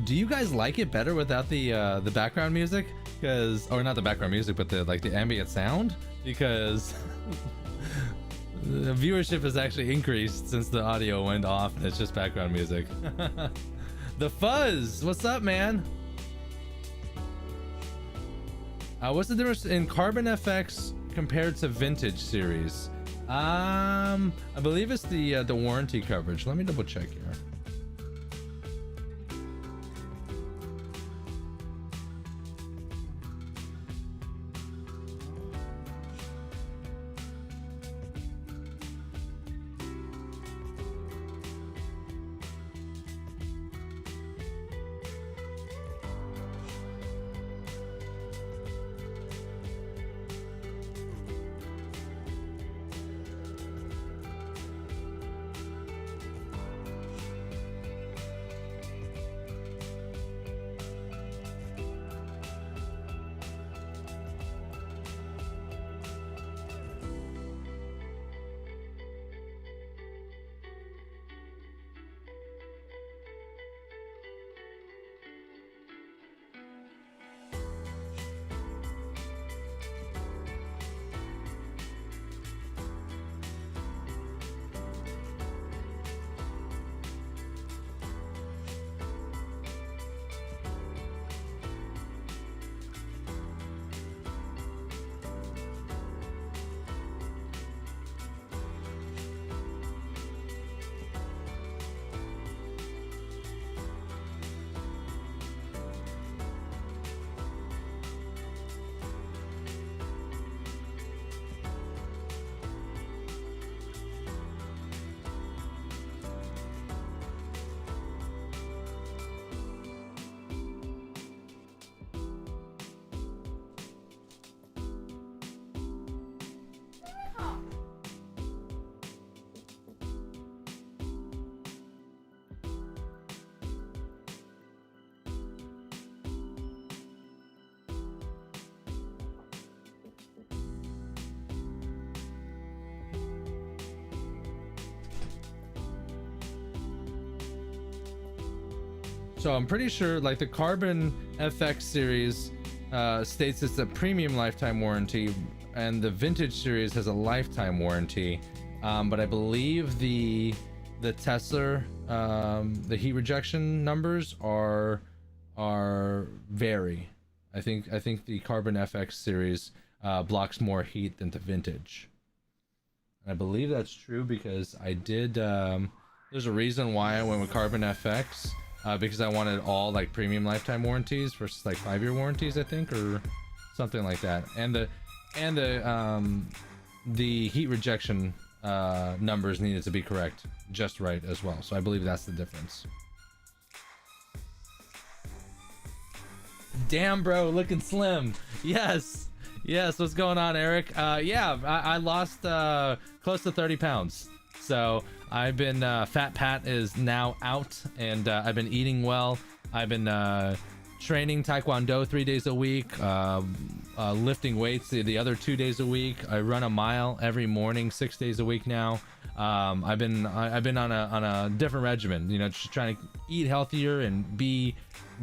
Do you guys like it better without the background music? Because, or not the background music, but the like the ambient sound? Because the viewership has actually increased since the audio went off and it's just background music. The Fuzz, what's up, man? What's the difference in Carbon FX compared to Vintage series? I believe it's the warranty coverage. Let me double check here. So I'm pretty sure like the Carbon FX series states it's a premium lifetime warranty, and the Vintage series has a lifetime warranty. But I believe the Tesla the heat rejection numbers are vary. I think the Carbon FX series blocks more heat than the Vintage. I believe that's true because I did. There's a reason why I went with Carbon FX. Because I wanted all like premium lifetime warranties versus like 5-year warranties, I think, or something like that. And the heat rejection numbers needed to be correct, just right as well. So I believe that's the difference. Damn, bro, looking slim. Yes, what's going on, Eric? Yeah, I lost close to 30 pounds. So I've been Fat Pat is now out, and I've been eating well. I've been training Taekwondo 3 days a week, lifting weights the other 2 days a week. I run a mile every morning 6 days a week now. I've been on a different regimen, you know, just trying to eat healthier and be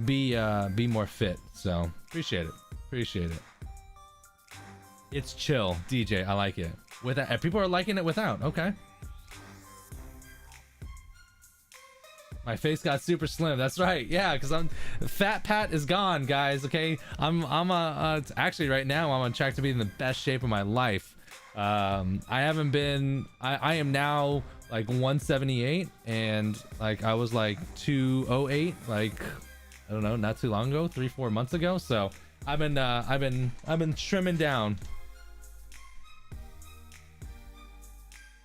more fit. So appreciate it. It's chill, DJ. I like it. Without, people are liking it without. Okay. My face got super slim. That's right. Yeah, because Fat Pat is gone, guys. Okay, I'm actually right now I'm on track to be in the best shape of my life. I haven't been. I am now like 178, and like I was like 208, like I don't know, not too long ago, 3-4 months ago. So I've been trimming down.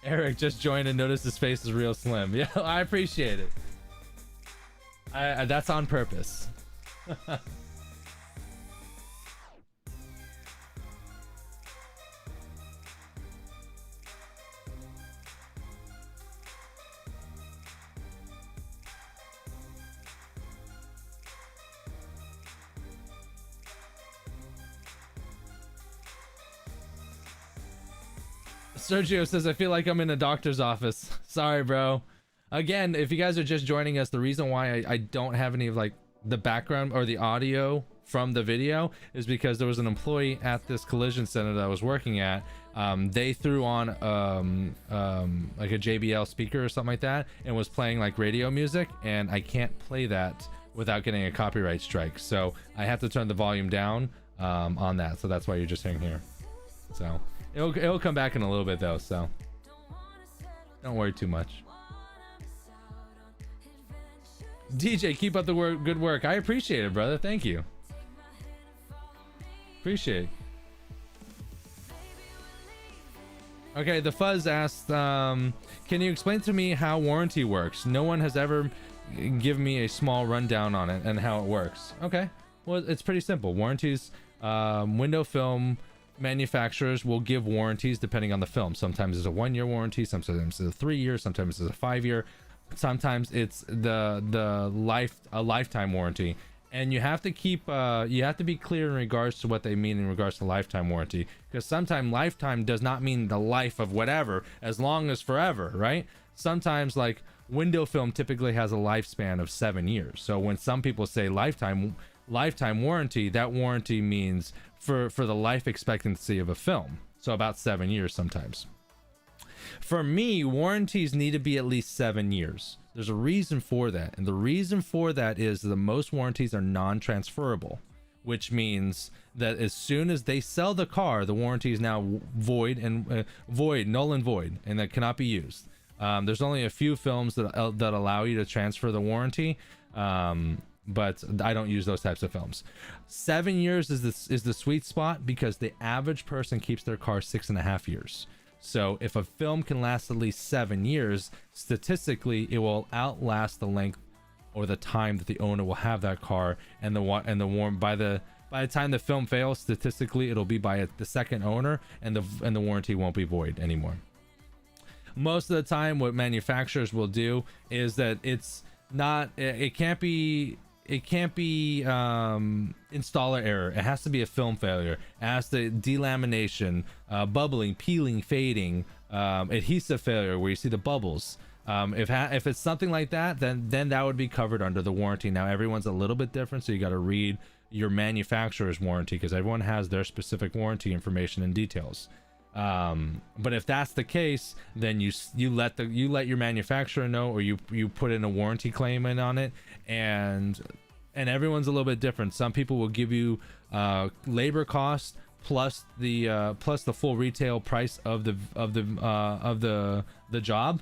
Eric just joined and noticed his face is real slim. Yeah, I appreciate it. That's on purpose. Sergio says, I feel like I'm in a doctor's office. Sorry, bro. Again, if you guys are just joining us, the reason why I don't have any of like the background or the audio from the video is because there was an employee at this collision center that I was working at. They threw on like a JBL speaker or something like that and was playing like radio music, and I can't play that without getting a copyright strike, so I have to turn the volume down on that. So that's why you're just hearing here. So it'll come back in a little bit though, so don't worry too much. DJ, keep up the good work. I appreciate it, brother. Thank you. Appreciate it. Okay, the Fuzz asked, can you explain to me how warranty works? No one has ever given me a small rundown on it and how it works. Okay, well, it's pretty simple. Warranties, window film manufacturers will give warranties depending on the film. Sometimes it's a 1-year warranty, sometimes it's a 3-year, sometimes it's a 5-year, sometimes it's a lifetime warranty. And you have to keep you have to be clear in regards to what they mean in regards to lifetime warranty, because sometimes lifetime does not mean the life of whatever, as long as forever, right? Sometimes like window film typically has a lifespan of 7 years. So when some people say lifetime warranty, that warranty means for the life expectancy of a film, so about 7 years sometimes. For me, warranties need to be at least 7 years. There's a reason for that, and the reason for that is that most warranties are non-transferable, which means that as soon as they sell the car, the warranty is now void, null and void, and that cannot be used. There's only a few films that allow you to transfer the warranty, but I don't use those types of films. 7 years is the sweet spot, because the average person keeps their car 6.5 years. So if a film can last at least 7 years, statistically, it will outlast the length or the time that the owner will have that car. And by the time the film fails, statistically, it'll be by the second owner, and the warranty won't be void anymore. Most of the time, what manufacturers will do is that it can't be installer error. It has to be a film failure. It has to delamination, bubbling, peeling, fading, adhesive failure where you see the bubbles. If it's something like that, then that would be covered under the warranty. Now everyone's a little bit different, so you got to read your manufacturer's warranty, because everyone has their specific warranty information and details. But if that's the case, then you let your manufacturer know, or you put in a warranty claim in on it, and everyone's a little bit different. Some people will give you labor costs plus the full retail price of the job.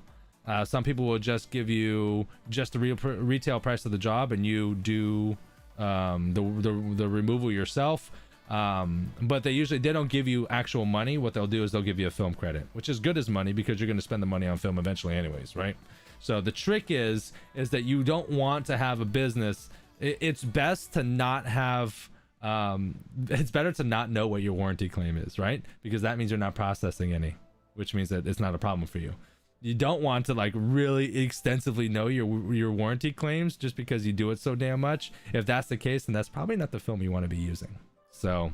Some people will just give you just the retail price of the job, and you do the removal yourself. But they don't give you actual money. What they'll do is they'll give you a film credit, which is good as money, because you're going to spend the money on film eventually anyways, right? So the trick is that you don't want to have a business. It's best to not have it's better to not know what your warranty claim is, right? Because that means you're not processing any, which means that it's not a problem for you. You don't want to like really extensively know your warranty claims just because you do it so damn much. If that's the case, then that's probably not the film you want to be using. So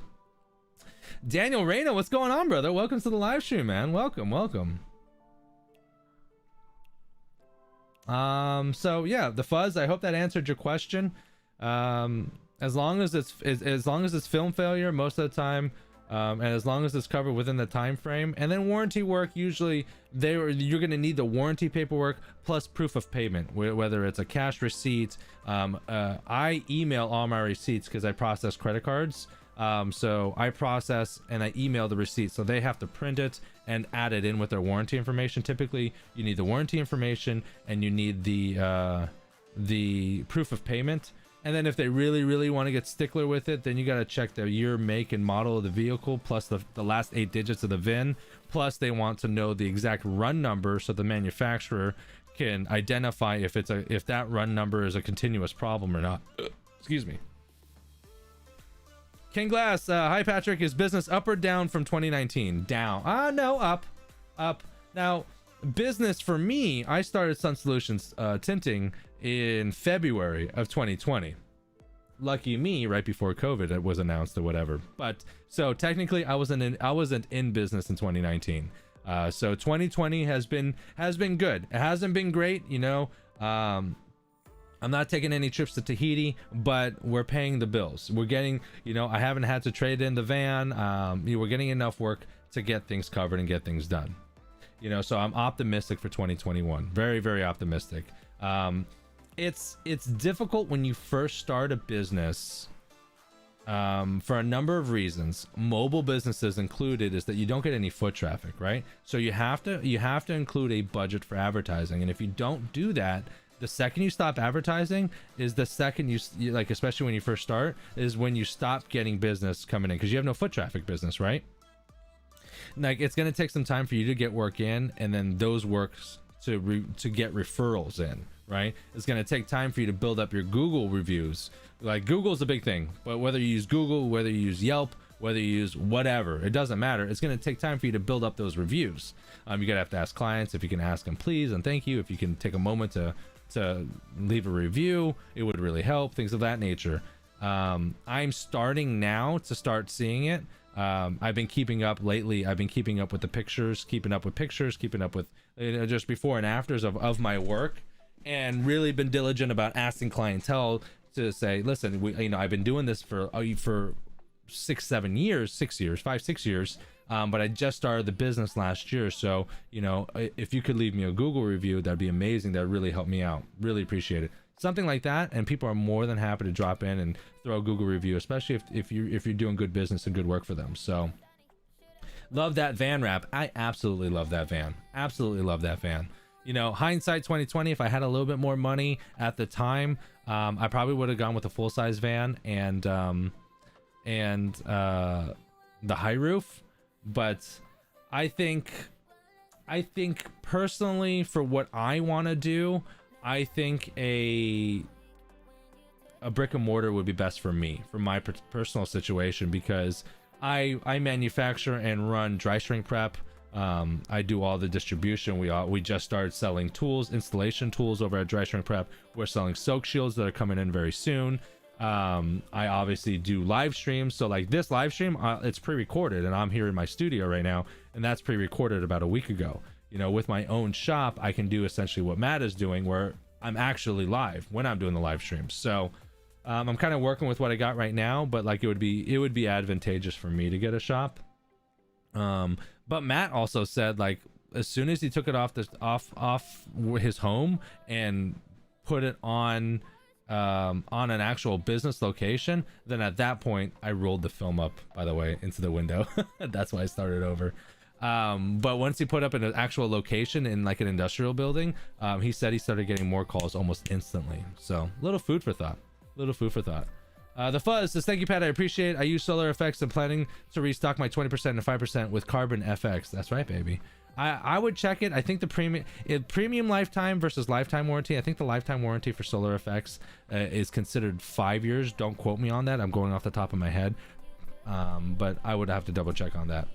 Daniel Reyna, what's going on, brother? Welcome to the live stream, man. Welcome. So yeah, the Fuzz, I hope that answered your question. As long as it's film failure most of the time, and as long as it's covered within the time frame, and then warranty work, usually you're going to need the warranty paperwork plus proof of payment, whether it's a cash receipt. I email all my receipts because I process credit cards. So I process and I email the receipt, so they have to print it and add it in with their warranty information. Typically you need the warranty information, and you need the proof of payment. And then if they really want to get stickler with it, then you got to check the year, make, and model of the vehicle, plus the last 8 digits of the VIN. Plus they want to know the exact run number, so the manufacturer can identify if that run number is a continuous problem or not. Excuse me. King Glass, hi Patrick, is business up or down from 2019? Down. No, up. Now, business for me, I started Sun Solutions Tinting in February of 2020. Lucky me, right before COVID it was announced or whatever. But so technically I wasn't in business in 2019. So 2020 has been good. It hasn't been great, you know. I'm not taking any trips to Tahiti, but we're paying the bills. We're getting, you know, I haven't had to trade in the van. You know, we're getting enough work to get things covered and get things done. You know, so I'm optimistic for 2021. Very, very optimistic. It's difficult when you first start a business, for a number of reasons, mobile businesses included, is that you don't get any foot traffic, right? So you have to include a budget for advertising, and if you don't do that, the second you stop advertising is the second you like, especially when you first start, is when you stop getting business coming in, because you have no foot traffic business, right? Like, it's going to take some time for you to get work in, and then those works to get referrals in, right? It's going to take time for you to build up your Google reviews. Like, Google's a big thing, but whether you use Google, whether you use Yelp, whether you use whatever, it doesn't matter. It's going to take time for you to build up those reviews. You're going to have to ask clients if you can ask them please and thank you. If you can take a moment to leave a review, it would really help, things of that nature. I'm starting now to start seeing it. I've been keeping up lately. I've been keeping up with the pictures, keeping up with you know, just before and afters of my work, and really been diligent about asking clientele to say, listen, you know, I've been doing this for 6 years, but I just started the business last year. So, you know, if you could leave me a Google review, that'd be amazing. That'd really help me out. Really appreciate it. Something like that, and people are more than happy to drop in and throw a Google review, especially if you're doing good business and good work for them. So, love that van wrap. I absolutely love that van. Absolutely love that van. You know, hindsight 2020, if I had a little bit more money at the time, I probably would have gone with a full-size van and the high roof. But I think personally, for what I want to do, I think a brick and mortar would be best for me, for my personal situation, because I manufacture and run dry shrink prep. I do all the distribution. We just started selling tools, installation tools over at Dry Shrink Prep. We're selling soak shields that are coming in very soon. I obviously do live streams. So like this live stream, it's pre-recorded, and I'm here in my studio right now, and that's pre-recorded about a week ago. You know, with my own shop, I can do essentially what Matt is doing, where I'm actually live when I'm doing the live streams. So I'm kind of working with what I got right now, but like it would be advantageous for me to get a shop. But Matt also said, like, as soon as he took it off his home and put it on an actual business location, then at that point I rolled the film up, by the way, into the window. That's why I started over. But once he put up in an actual location in like an industrial building, he said he started getting more calls almost instantly. So little food for thought. The Fuzz says, thank you, Pat. I appreciate it. I use Solar Effects and planning to restock my 20% and 5% with Carbon FX. That's right, baby. I would check it. I think the premium lifetime versus lifetime warranty. I think the lifetime warranty for Solar Effects is considered 5 years. Don't quote me on that. I'm going off the top of my head. But I would have to double check on that.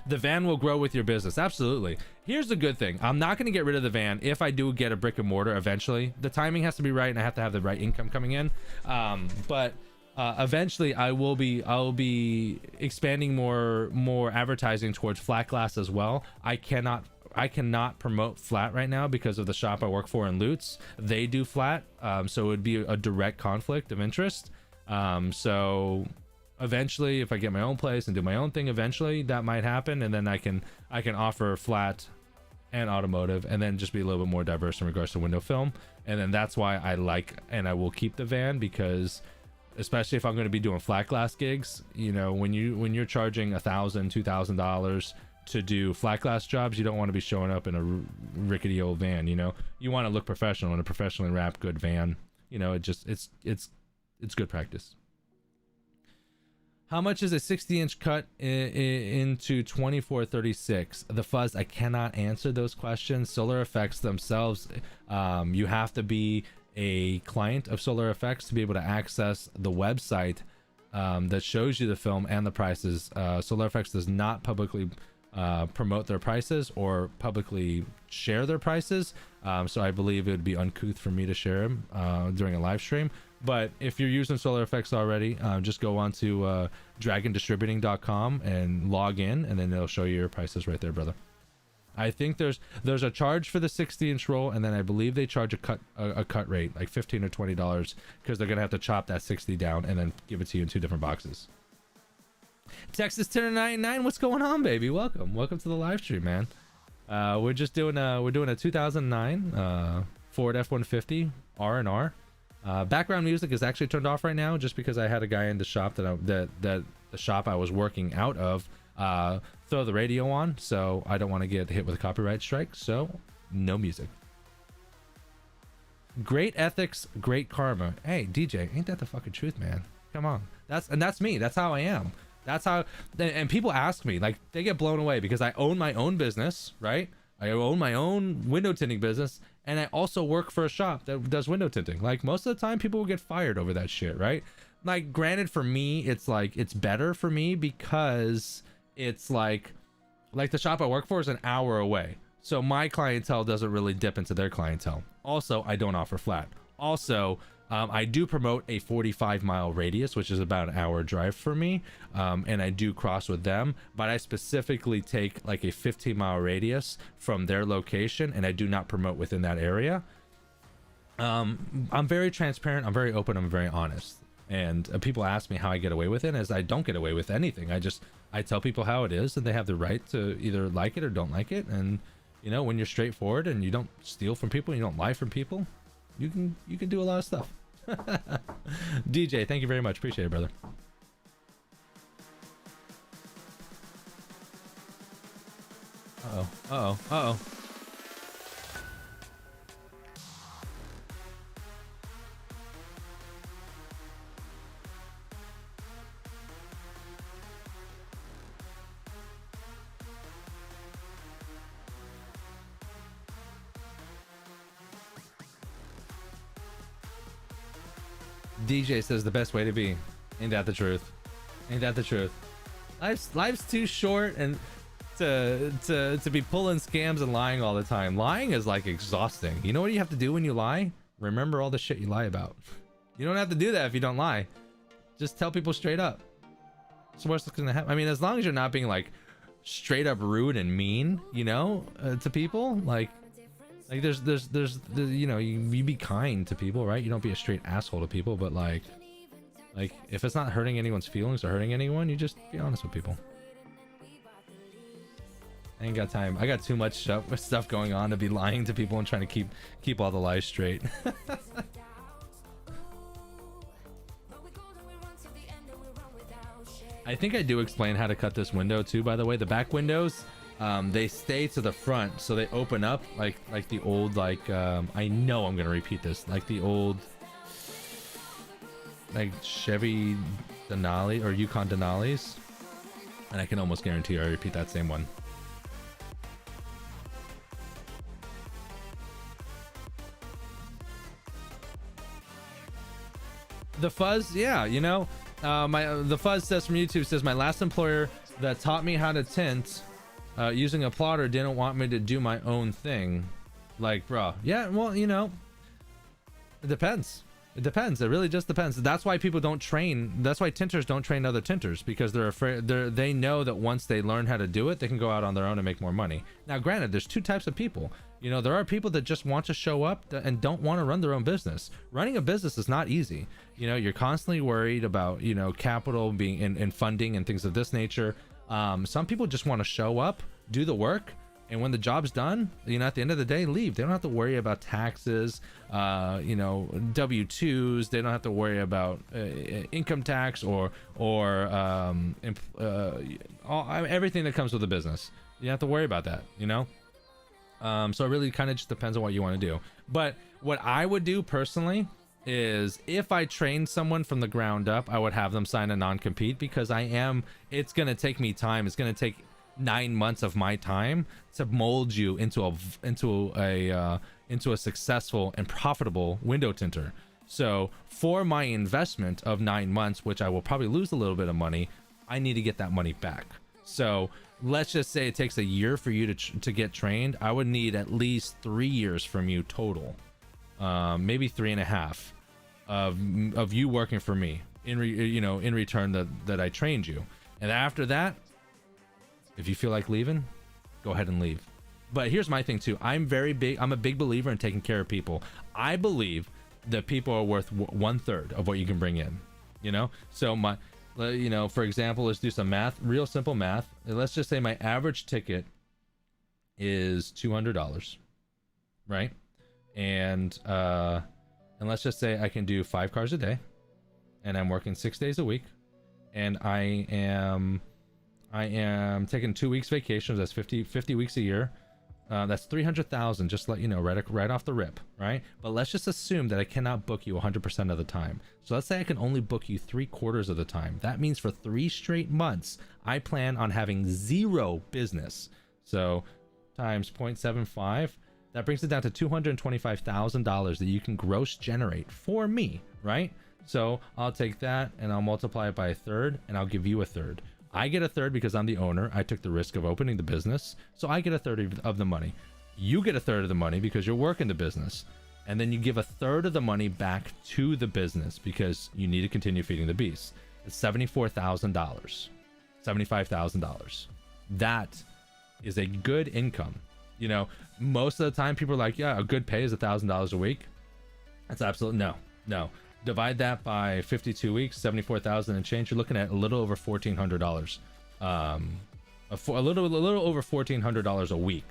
The van will grow with your business. Absolutely. Here's the good thing. I'm not going to get rid of the van if I do get a brick and mortar eventually. The timing has to be right, and I have to have the right income coming in. But eventually I'll be expanding more advertising towards flat glass as well. I cannot promote flat right now because of the shop I work for in Lutz. They do flat. So it would be a direct conflict of interest. So eventually, if I get my own place and do my own thing, eventually that might happen, and then I can offer flat and automotive, and then just be a little bit more diverse in regards to window film. And then that's why I will keep the van, because especially if I'm going to be doing flat glass gigs, you know, when you're charging $1,000-$2,000 to do flat glass jobs, you don't want to be showing up in a rickety old van. You know, you want to look professional in a professionally wrapped good van. You know, it's good practice. How much is a 60-inch cut into 24-36? The Fuzz, I cannot answer those questions. Solar Effects themselves, you have to be a client of Solar Effects to be able to access the website that shows you the film and the prices. Solar Effects does not publicly promote their prices or publicly share their prices, so I believe it would be uncouth for me to share them during a live stream. But if you're using Solar Effects already, just go on to dragondistributing.com and log in, and then it'll show you your prices right there, brother. I think there's a charge for the 60-inch roll, and then I believe they charge a cut rate, like $15 or $20, because they're gonna have to chop that 60 down and then give it to you in 2 different boxes. Texas 1099, what's going on, baby? Welcome to the live stream, man. We're doing a 2009 Ford F-150 R&R. Background music is actually turned off right now, just because I had a guy in the shop that the shop I was working out of throw the radio on, so I don't want to get hit with a copyright strike, so no music. Great ethics, great karma. Hey DJ, ain't that the fucking truth, man? Come on. That's me. That's how I am. That's how, and people ask me, like, they get blown away because I own my own business, right? I own my own window tinting business, and I also work for a shop that does window tinting. Like, most of the time people will get fired over that shit, right? Like, granted, for me, it's like, it's better for me because it's like the shop I work for is an hour away, so my clientele doesn't really dip into their clientele. Also, I don't offer flat. Also, I do promote a 45-mile radius, which is about an hour drive for me, and I do cross with them, but I specifically take like a 15-mile radius from their location, and I do not promote within that area. I'm very transparent, I'm very open, I'm very honest, and people ask me how I get away with it, as I don't get away with anything. I tell people how it is, and they have the right to either like it or don't like it. And you know, when you're straightforward and you don't steal from people, you don't lie from people, you can do a lot of stuff. DJ, thank you very much, appreciate it, brother. Uh-oh. DJ says the best way to be. Ain't that the truth? Ain't that the truth? Life's too short and to be pulling scams and lying all the time. Lying is like exhausting. You know what you have to do when you lie? Remember all the shit you lie about. You don't have to do that if you don't lie. Just tell people straight up. So what's gonna happen? I mean, as long as you're not being like straight up rude and mean, you know, to people, like there's you know, you be kind to people, right? You don't be a straight asshole to people, but like if it's not hurting anyone's feelings or hurting anyone, you just be honest with people. I ain't got time. I got too much stuff going on to be lying to people and trying to keep all the lies straight. I think I do explain how to cut this window too, by the way. The back windows, they stay to the front, so they open up like the old, like I know I'm gonna repeat this, like the old like Chevy Denali or Yukon Denalis, and I can almost guarantee I repeat that same one. The fuzz, yeah, you know, the fuzz says from YouTube, says my last employer that taught me how to tint using a plotter didn't want me to do my own thing. Like, bro, yeah, well, you know, it depends. It depends. It really just depends. That's why people don't train. That's why tinters don't train other tinters, because they're afraid. They know that once they learn how to do it, they can go out on their own and make more money. Now, granted, there's two types of people. You know, there are people that just want to show up and don't want to run their own business. Running a business is not easy. You know, you're constantly worried about, you know, capital being and funding and things of this nature. Some people just want to show up, do the work, and when the job's done, you know, at the end of the day, leave. They don't have to worry about taxes, you know, W-2s. They don't have to worry about income tax or everything that comes with the business. You don't have to worry about that, you know? So it really kind of just depends on what you want to do. But what I would do personally is, if I trained someone from the ground up, I would have them sign a non-compete, because it's going to take me time. It's going to take 9 months of my time to mold you into a successful and profitable window tinter. So for my investment of 9 months, which I will probably lose a little bit of money, I need to get that money back. So let's just say it takes a year for you to get trained. I would need at least 3 years from you total, maybe 3.5 of you working for me in return that I trained you. And after that, if you feel like leaving, go ahead and leave. But here's my thing too. I'm a big believer in taking care of people. I believe that people are worth 1/3 of what you can bring in, you know? So for example, let's do some math, real simple math. Let's just say my average ticket is $200, right? And let's just say I can do 5 cars a day, and I'm working 6 days a week, and I am taking 2 weeks vacations. That's 50 weeks a year. That's 300,000, just to let you know, right off the rip, right? But let's just assume that I cannot book you 100% of the time. So let's say I can only book you 3/4 of the time. That means for 3 straight months, I plan on having 0 business. So times 0.75, that brings it down to $225,000 that you can gross generate for me, right? So I'll take that and I'll multiply it by 1/3, and I'll give you 1/3. I get 1/3 because I'm the owner. I took the risk of opening the business, so I get 1/3 of the money. You get 1/3 of the money because you're working the business, and then you give 1/3 of the money back to the business because you need to continue feeding the beast. It's $74,000, $75,000. That is a good income. You know, most of the time people are like, yeah, a good pay is $1,000 a week. That's absolutely no. Divide that by 52 weeks, 74,000 and change. You're looking at a little over $1,400. A little over $1,400 a week.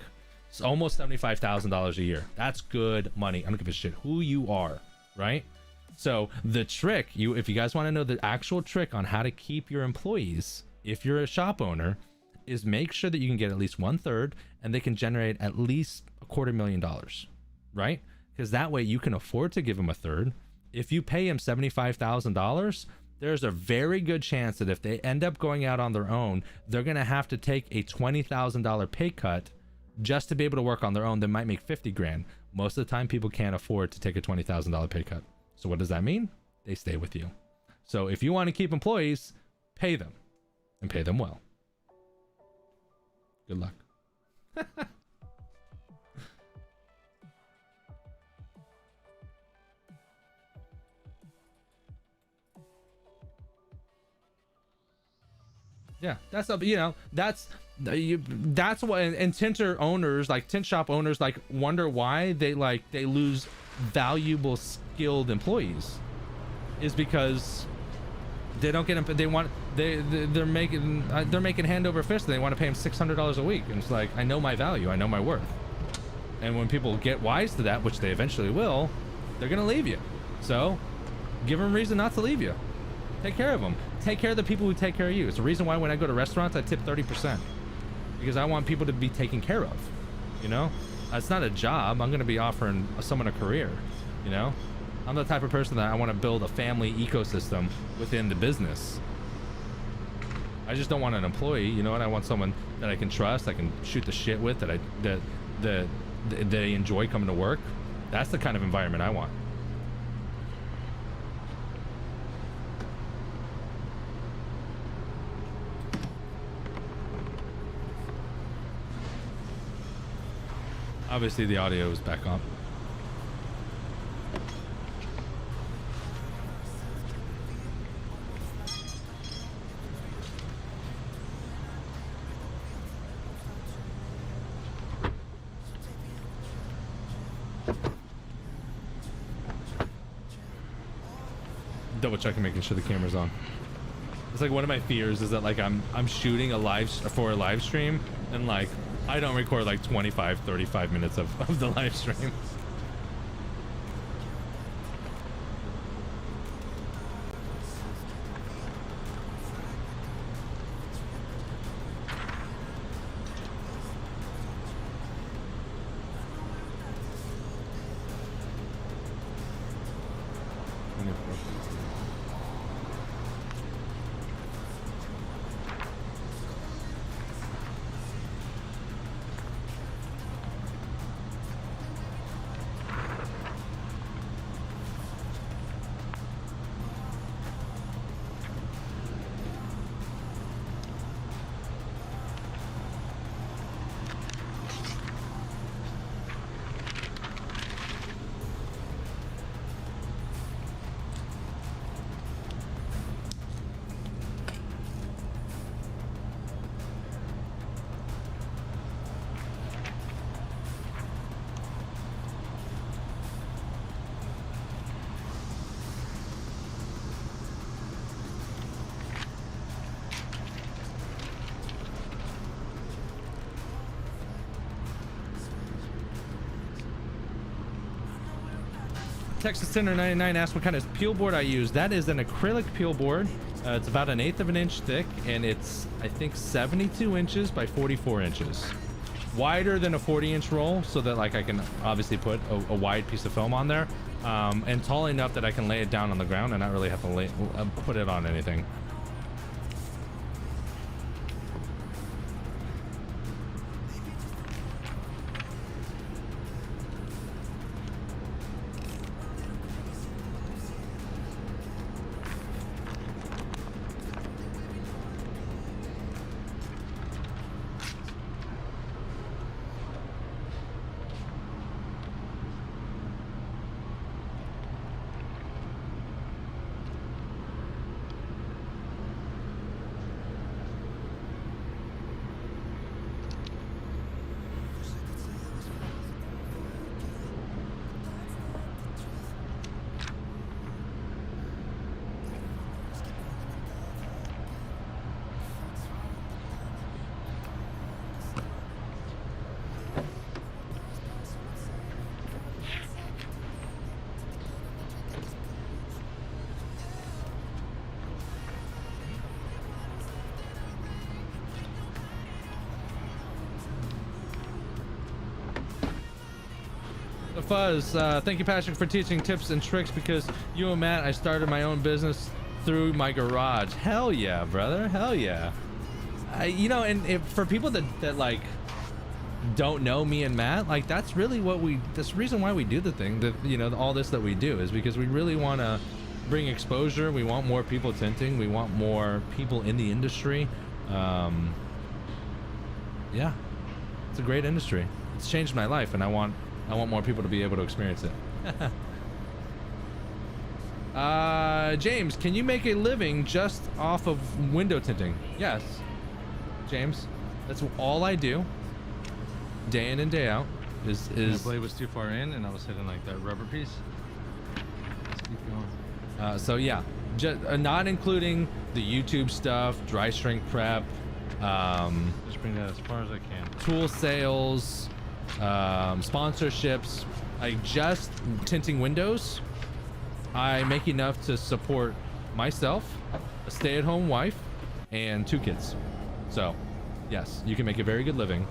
It's almost $75,000 a year. That's good money. I don't give a shit who you are, right? So the trick, if you guys want to know the actual trick on how to keep your employees, if you're a shop owner, is make sure that you can get at least 1/3, and they can generate at least $250,000, right? Because that way you can afford to give them 1/3. If you pay him $75,000, there's a very good chance that if they end up going out on their own, they're going to have to take a $20,000 pay cut just to be able to work on their own. They might make 50 grand. Most of the time, people can't afford to take a $20,000 pay cut. So what does that mean? They stay with you. So if you want to keep employees, pay them, and pay them well. Good luck. Yeah, that's what, and tinter owners, like tint shop owners, like wonder why they lose valuable skilled employees, is because they don't get them. They're making hand over fist. They want to pay them $600 a week, and it's like, I know my value, I know my worth. And when people get wise to that, which they eventually will, they're gonna leave you. So give them reason not to leave you. Take care of them. Take care of the people who take care of you. It's the reason why when I go to restaurants, I tip 30%, because I want people to be taken care of. You know, it's not a job. I'm going to be offering someone a career. You know, I'm the type of person that I want to build a family ecosystem within the business. I just don't want an employee. You know what? I want someone that I can trust, I can shoot the shit with, that they enjoy coming to work. That's the kind of environment I want. Obviously the audio is back on. Double checking, making sure the camera's on. It's like one of my fears is that like I'm shooting a live stream, and like I don't record like 25-35 minutes of the live stream. Texas Tinter 99 asked what kind of peel board I use. That is an acrylic peel board. It's about 1/8 of an inch thick, and it's, I think, 72 inches by 44 inches. Wider than a 40-inch roll, so that like I can obviously put a wide piece of film on there, and tall enough that I can lay it down on the ground and not really have to put it on anything. Fuzz, thank you, Patrick, for teaching tips and tricks. Because you and Matt, I started my own business through my garage. Hell yeah, brother. Hell yeah. You know, and for people that like don't know me and Matt, like that's really that's the reason why we do the thing, that, you know, all this that we do is because we really want to bring exposure. We want more people tinting. We want more people in the industry. Yeah, it's a great industry. It's changed my life, and I want more people to be able to experience it. James, can you make a living just off of window tinting? Yes, James, that's all I do, day in and day out. Is the blade was too far in, and I was hitting like that rubber piece. Let's keep going. So yeah, just not including the YouTube stuff, dry shrink prep, just bring that as far as I can. Tool sales, sponsorships. Like just tinting windows, I make enough to support myself, a stay-at-home wife, and 2 kids. So yes, you can make a very good living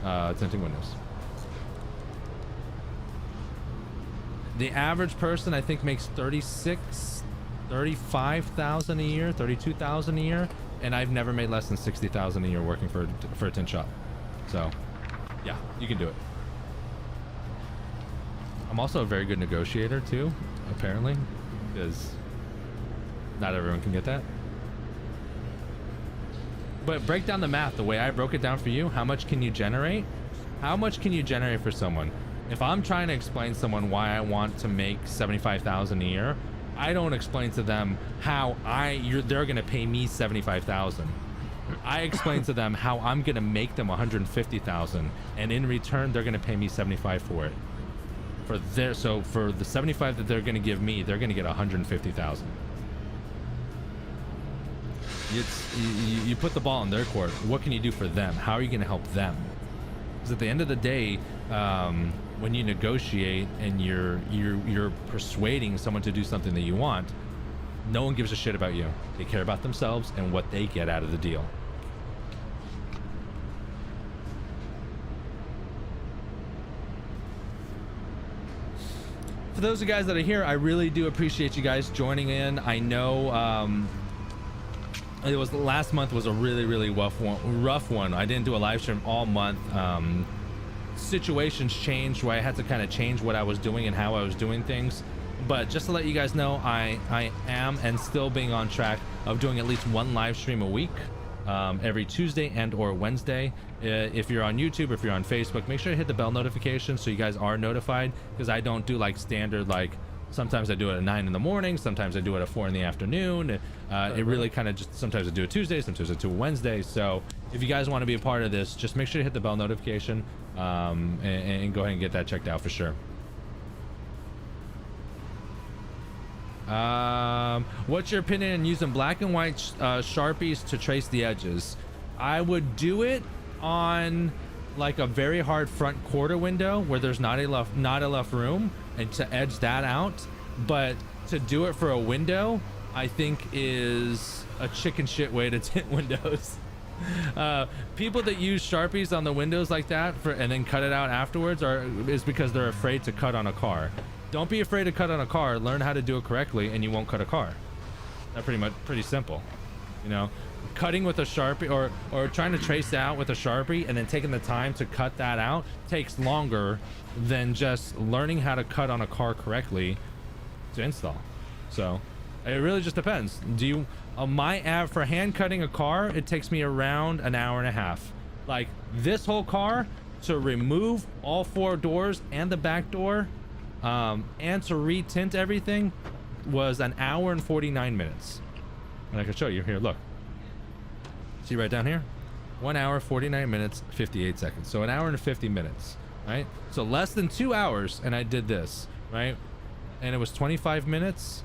tinting windows. The average person, I think, makes 35,000 a year, 32,000 a year, and I've never made less than 60,000 a year working for a tint shop. So yeah, you can do it. I'm also a very good negotiator too, apparently, because not everyone can get that. But break down the math the way I broke it down for you. How much can you generate? How much can you generate for someone? If I'm trying to explain to someone why I want to make 75,000 a year, I don't explain to them how they're going to pay me 75,000. I explain to them how I'm going to make them 150,000, and in return they're going to pay me 75 for it. So for the 75 that they're going to give me, they're going to get 150,000. You put the ball in their court. What can you do for them? How are you going to help them? Because at the end of the day, when you negotiate and you're persuading someone to do something that you want, no one gives a shit about you. They care about themselves and what they get out of the deal. For those of you guys that are here, I really do appreciate you guys joining in. I know last month was a really rough one. I didn't do a live stream all month. Situations changed where I had to kind of change what I was doing and how I was doing things. But just to let you guys know, I am and still being on track of doing at least 1 live stream a week, every Tuesday and or Wednesday. If you're on YouTube, if you're on Facebook, make sure to hit the bell notification so you guys are notified, because I don't do like standard, like sometimes I do it at 9 in the morning, sometimes I do it at 4 in the afternoon. It really kind of just, sometimes I do it Tuesday, sometimes I do it Wednesday. So if you guys want to be a part of this, just make sure to hit the bell notification, and go ahead and get that checked out for sure. What's your opinion on using black and white Sharpies to trace the edges? I would do it on like a very hard front quarter window where there's not enough room, and to edge that out. But to do it for a window, I think is a chicken shit way to tint windows. People that use Sharpies on the windows like that and then cut it out afterwards is because they're afraid to cut on a car. Don't be afraid to cut on a car. Learn how to do it correctly and you won't cut a car. That's pretty simple. You know, cutting with a Sharpie or trying to trace out with a Sharpie and then taking the time to cut that out takes longer than just learning how to cut on a car correctly to install. So it really just depends. Do you my app for hand cutting a car, it takes me around an hour and a half. Like this whole car, to remove all 4 doors and the back door and to retint everything was an hour and 49 minutes. And I can show you here, look, see right down here, 1 hour 49 minutes 58 seconds, so an hour and 50 minutes, right? So less than 2 hours, and I did this, right? And it was 25 minutes,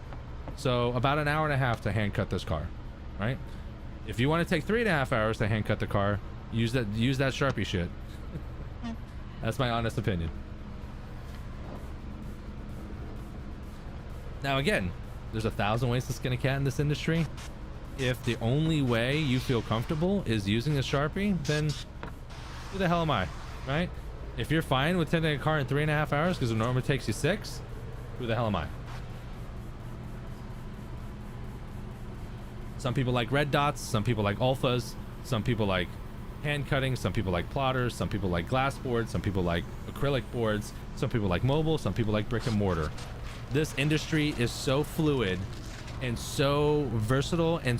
so about an hour and a half to hand cut this car, right? If you want to take 3.5 hours to hand cut the car, use that Sharpie shit. That's my honest opinion. Now again, there's 1,000 ways to skin a cat in this industry. If the only way you feel comfortable is using a Sharpie, then who the hell am I, right? If you're fine with tinting a car in 3.5 hours because it normally takes you 6, who the hell am I? Some people like red dots, some people like alphas, some people like hand cutting, some people like plotters, some people like glass boards, some people like acrylic boards, some people like mobile, some people like brick and mortar. This industry is so fluid and so versatile, and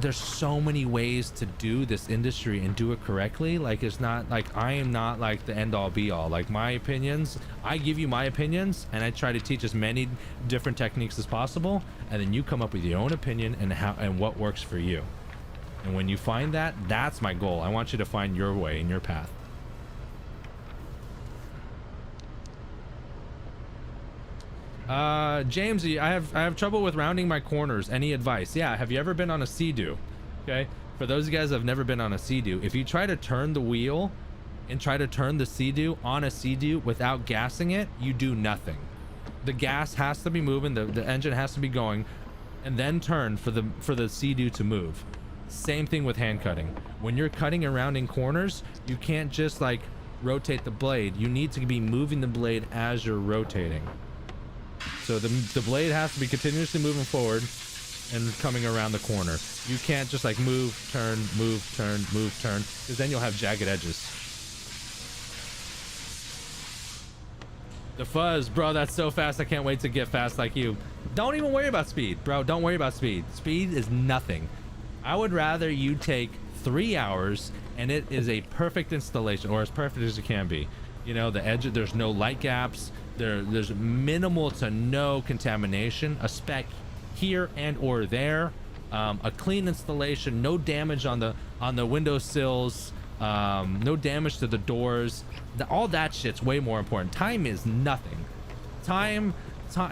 there's so many ways to do this industry and do it correctly. Like, it's not like I am not like the end all be all. Like, my opinions, I give you my opinions and I try to teach as many different techniques as possible, and then you come up with your own opinion and what works for you. And when you find that, that's my goal. I want you to find your way and your path. James, I have trouble with rounding my corners. Any advice? Yeah, have you ever been on a Sea-Doo? Okay, for those of you guys that have never been on a Sea-Doo, if you try to turn the wheel and try to turn the Sea-Doo on a Sea-Doo without gassing it, you do nothing. The gas has to be moving, the engine has to be going, and then turn for the Sea-Doo to move. Same thing with hand cutting. When you're cutting and rounding corners, you can't just like rotate the blade. You need to be moving the blade as you're rotating. So the blade has to be continuously moving forward and coming around the corner. You can't just like move, turn, because then you'll have jagged edges. The fuzz, bro, that's so fast. I can't wait to get fast like you. Don't even worry about speed, bro. Don't worry about speed. Speed is nothing. I would rather you take 3 hours and it is a perfect installation, or as perfect as it can be. You know, the edge, there's no light gaps. There's minimal to no contamination, a speck here and or there, a clean installation, no damage on the window sills, no damage to the doors. All that shit's way more important. Time is nothing. Time,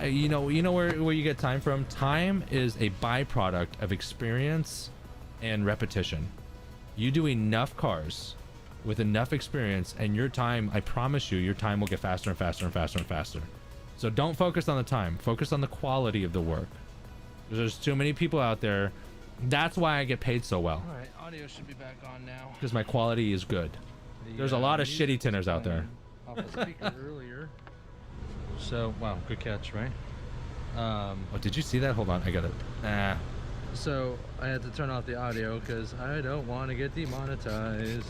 you know where you get time from? Time is a byproduct of experience and repetition. You do enough cars with enough experience, and your time, I promise you, your time will get faster and faster and faster and faster. So don't focus on the time, focus on the quality of the work. There's too many people out there. That's why I get paid so well. All right, audio should be back on now. Because my quality is good. There's a lot of shitty tinters out there. Off the speaker earlier. So, wow, good catch, right? Oh, did you see that? Hold on, I got it. Nah. So I had to turn off the audio because I don't want to get demonetized.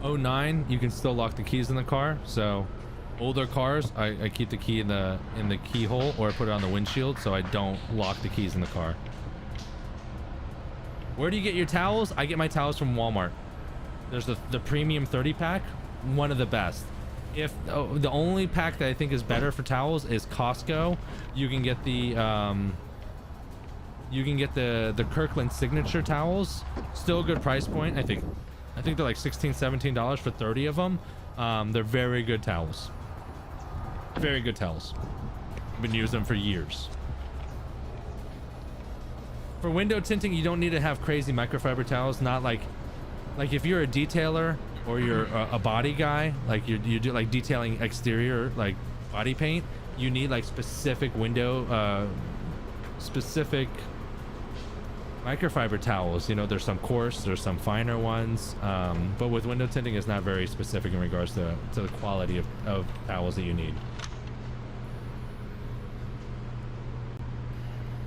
'09, you can still lock the keys in the car. So older cars, I keep the key in the keyhole, or I put it on the windshield so I don't lock the keys in the car. Where do you get your towels? I get my towels from Walmart. There's the premium 30 pack, one of the best. If the only pack that I think is better for towels is Costco. You can get the Kirkland signature towels. Still a good price point. I think they're like $16-17 for 30 of them. They're very good towels. Very good towels. I've been using them for years. For window tinting, you don't need to have crazy microfiber towels. Not like if you're a detailer or you're a body guy, like you do like detailing exterior like body paint, you need like specific window specific microfiber towels. You know, there's some coarse, there's some finer ones, but with window tinting, it's not very specific in regards to the quality of towels that you need.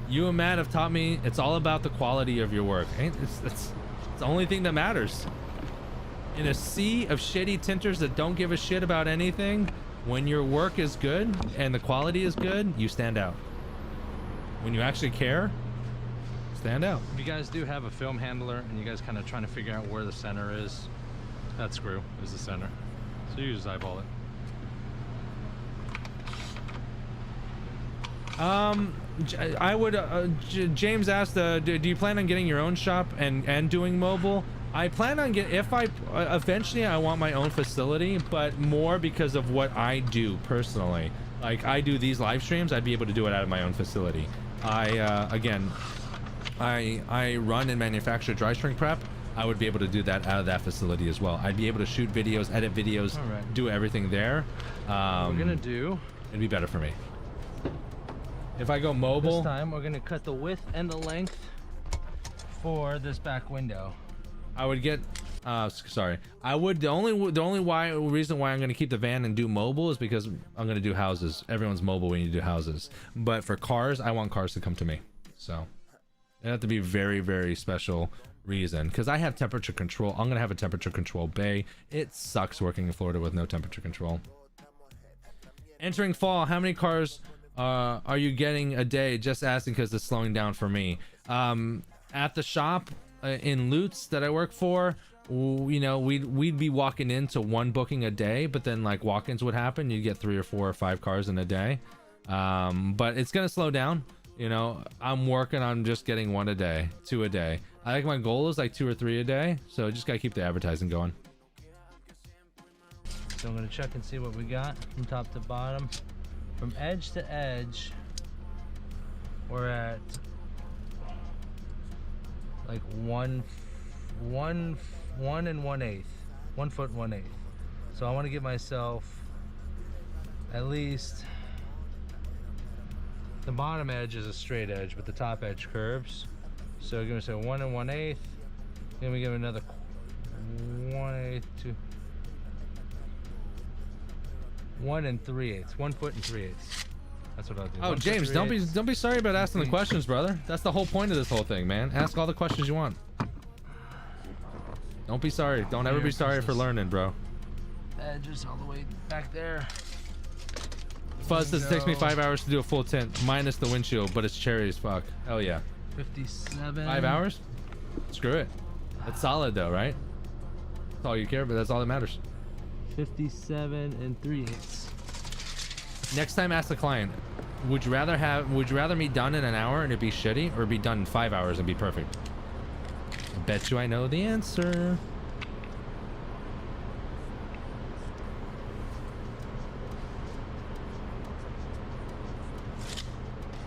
You and Matt have taught me it's all about the quality of your work. It's the only thing that matters. In a sea of shitty tinters that don't give a shit about anything, when your work is good and the quality is good, you stand out. When you actually care, stand out. If you guys do have a film handler and you guys kind of trying to figure out where the center is, that screw is the center. So you just eyeball it. I would James asked, do you plan on getting your own shop and doing mobile? I plan on eventually I want my own facility, but more because of what I do personally. Like I do these live streams, I'd be able to do it out of my own facility. Again, I run and manufacture dry shrink prep. I would be able to do that out of that facility as well. I'd be able to shoot videos, edit videos, do everything there. We're gonna do. It'd be better for me. If I go mobile, this time we're gonna cut the width and the length for this back window. I would get. Sorry. I would. The only reason why I'm gonna keep the van and do mobile is because I'm gonna do houses. Everyone's mobile when you do houses. But for cars, I want cars to come to me. So it have to be very, very special reason, because I have temperature control. I'm gonna have a temperature control bay. It sucks working in Florida with no temperature control. Entering fall, how many cars are you getting a day? Just asking because it's slowing down for me. At the shop in Lutz that I work for, you know, we'd be walking into one booking a day, but then like walk-ins would happen. You'd get 3 or 4 or 5 cars in a day. But it's gonna slow down. You know, I'm working on just getting 1 a day, 2 a day. I think my goal is like 2 or 3 a day, so just gotta keep the advertising going. So I'm gonna check and see what we got from top to bottom. From edge to edge, we're at like 1 and 1/8, 1 foot 1/8. So I want to give myself at least, the bottom edge is a straight edge, but the top edge curves. So give me say 1 and 1/8. Then we give another 1/8 to 1 and 3/8, 1 foot and 3/8. That's what I'll do. Oh, James, don't be sorry about asking the questions, brother. That's the whole point of this whole thing, man. Ask all the questions you want. Don't be sorry. Don't ever be sorry for learning, bro. Edge is all the way back there. Fuzz says it takes me 5 hours to do a full tint, minus the windshield, but it's cherry as fuck. Hell yeah. 57. 5 hours? Screw it. That's solid though, right? That's all you care about. That's all that matters. 57 and 3/8. Next time, ask the client, would you rather me done in an hour and it'd be shitty, or be done in 5 hours and be perfect? I bet you I know the answer.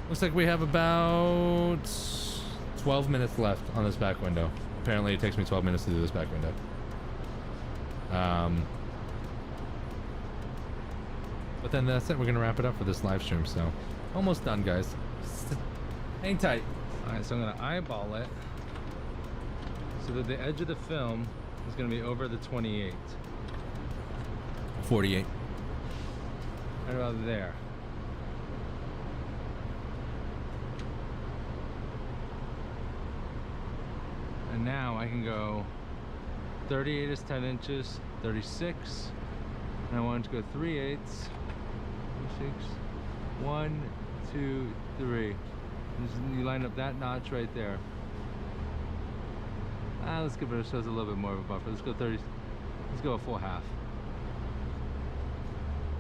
Looks like we have about 12 minutes left on this back window. Apparently it takes me 12 minutes to do this back window. But then that's it. We're gonna wrap it up for this live stream. So almost done, guys. Hang tight. All right, so I'm gonna eyeball it so that the edge of the film is gonna be over the 28. 48. Right about there. And now I can go 38 is 10 inches, 36, and I want it to go 3/8, 36, 1, 2, 3. You line up that notch right there. Let's give ourselves a little bit more of a buffer. Let's go 30. Let's go a full half.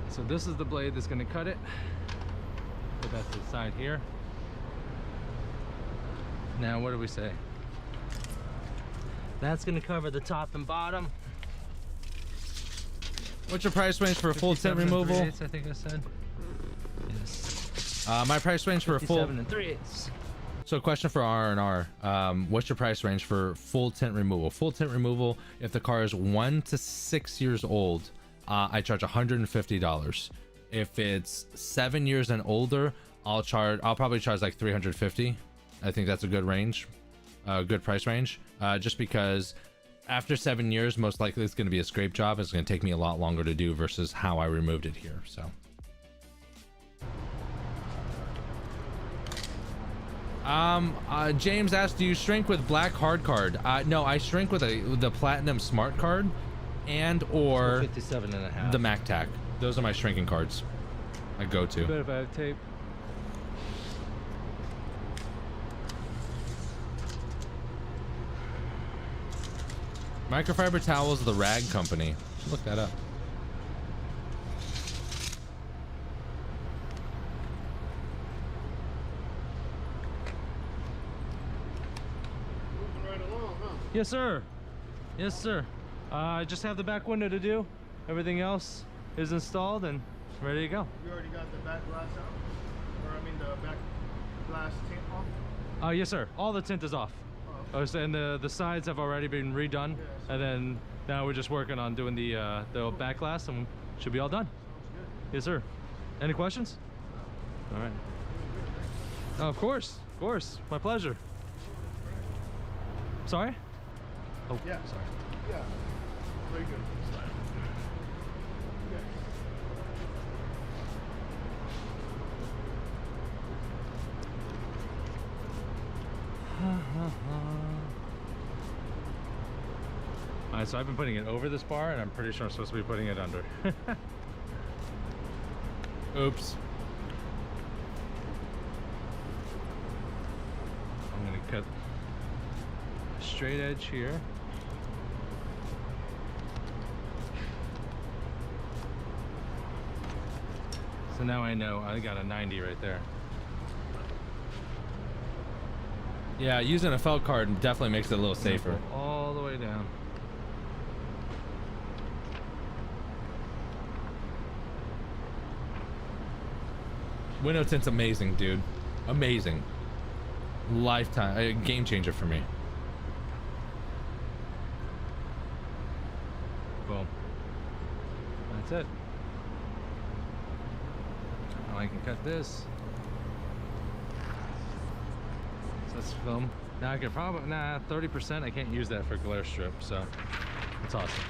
So this is the blade that's going to cut it. Put that to the side here. Now what do we say? That's going to cover the top and bottom. What's your price range for a full tint removal? 3/8, I think I said. Yes. My price range for a full. 57 3/8. So, question for R&R: what's your price range for full tint removal? Full tint removal, if the car is 1 to 6 years old, I charge $150. If it's 7 years and older, I'll probably charge like $350. I think that's a good range, good price range. Just because after 7 years, most likely it's going to be a scrape job. It's going to take me a lot longer to do versus how I removed it here. So. James asked, do you shrink with black hard card? No, I shrink with the platinum smart card and or 57.5. the MacTac. Those are my shrinking cards I go to. But if I have tape. Microfiber towels, the Rag Company. Look that up. Moving right along, huh? Yes, sir. Yes, sir. I just have the back window to do. Everything else is installed and ready to go. You already got the back glass out? Or I mean the back glass tint off? Yes, sir. All the tint is off. Oh. And the sides have already been redone. Yes. And then now we're just working on doing the back glass and should be all done. Sounds good. Yes, sir. Any questions? All right. Oh, of course. My pleasure. Sorry? Oh, Yeah. sorry. Yeah. Very good. Yes. Alright, so I've been putting it over this bar and I'm pretty sure I'm supposed to be putting it under. Oops. I'm gonna cut a straight edge here. So now I know I got a 90 right there. Yeah, using a felt card definitely makes it a little safer. All the way down. Window tint's amazing, dude. Amazing. Lifetime, a game changer for me. Boom. That's it. Now I can cut this. So let's film. Now I could probably, 30%, I can't use that for glare strip, so it's awesome.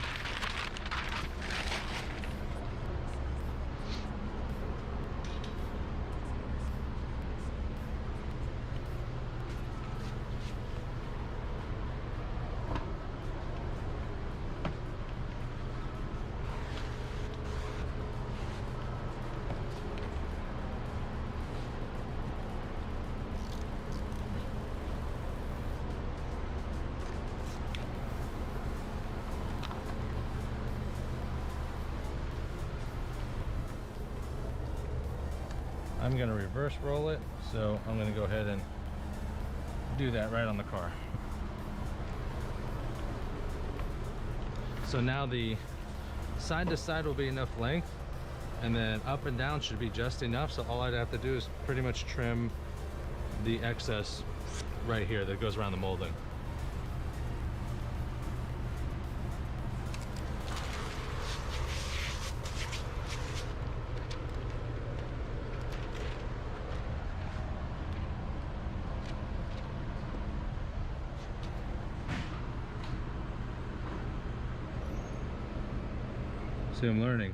I'm gonna reverse roll it, so I'm gonna go ahead and do that right on the car. So now the side to side will be enough length, and then up and down should be just enough, so all I'd have to do is pretty much trim the excess right here that goes around the molding. See, I'm learning.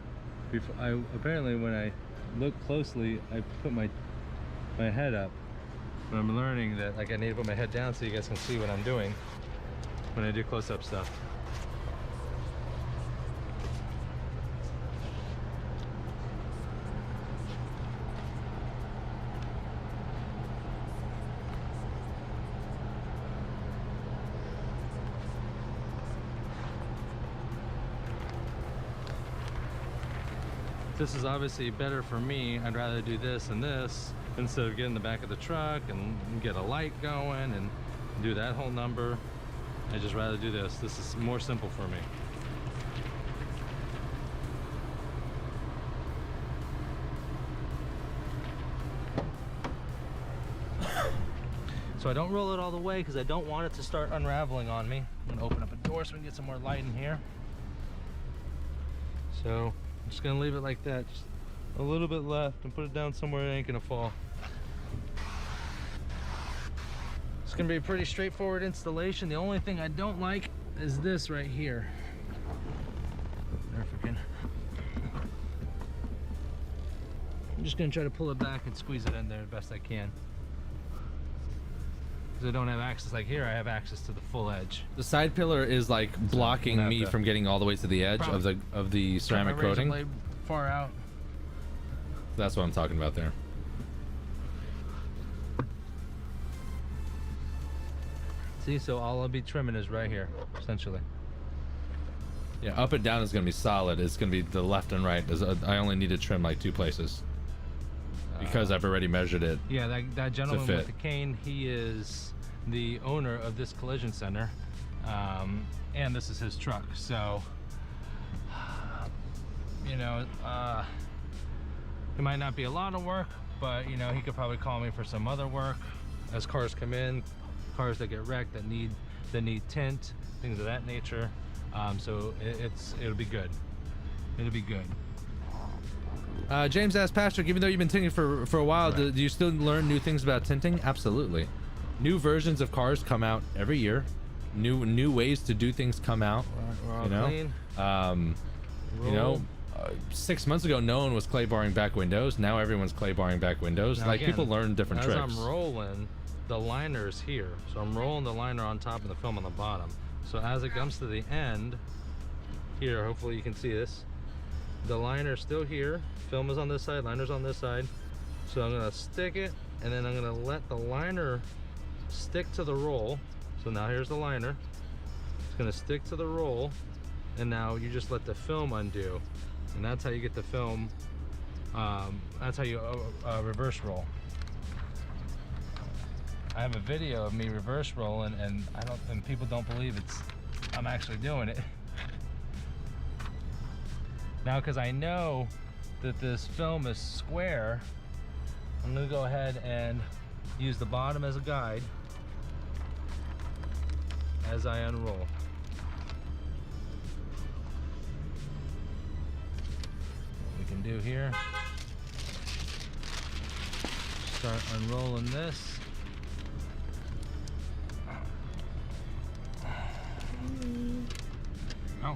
Apparently when I look closely, I put my head up. But I'm learning that like I need to put my head down so you guys can see what I'm doing when I do close-up stuff. this is obviously better for me. I'd rather do this and this instead of getting in the back of the truck and get a light going and do that whole number. I just rather do this. This is more simple for me. So I don't roll it all the way because I don't want it to start unraveling on me. I'm gonna open up a door so we can get some more light in here. So I'm just gonna leave it like that, just a little bit left, and put it down somewhere it ain't gonna fall. It's gonna be a pretty straightforward installation. The only thing I don't like is this right here. I'm just gonna try to pull it back and squeeze it in there the best I can. Because I don't have access, like here I have access to the full edge. The side pillar is like blocking me from getting all the way to the edge of the ceramic coating. Blade far out. That's what I'm talking about there. See, so all I'll be trimming is right here, essentially. Yeah, up and down is gonna be solid. It's gonna be the left and right. I only need to trim like 2 places because I've already measured it. Yeah, that gentleman with the cane, he is the owner of this collision center, and this is his truck. So, you know, it might not be a lot of work, but you know, he could probably call me for some other work as cars come in, cars that get wrecked that need tint, things of that nature. So it'll be good. It'll be good. James asked, Patrick, even though you've been tinting for a while, do you still learn new things about tinting? Absolutely. New versions of cars come out every year. New ways to do things come out. We're all you know, clean. You know, 6 months ago, no one was clay barring back windows. Now everyone's clay barring back windows. Now like again, people learn different as tricks. I'm rolling, the liner is here, so I'm rolling the liner on top and the film on the bottom. So as it comes to the end, here, hopefully you can see this. The liner's still here. Film is on this side, liner's on this side. So I'm gonna stick it, and then I'm gonna let the liner stick to the roll. So now here's the liner. It's gonna stick to the roll, and now you just let the film undo. And that's how you get the film, that's how you reverse roll. I have a video of me reverse rolling, and people don't believe I'm actually doing it. Now, because I know that this film is square, I'm gonna go ahead and use the bottom as a guide as I unroll. What we can do here, start unrolling this. Oh.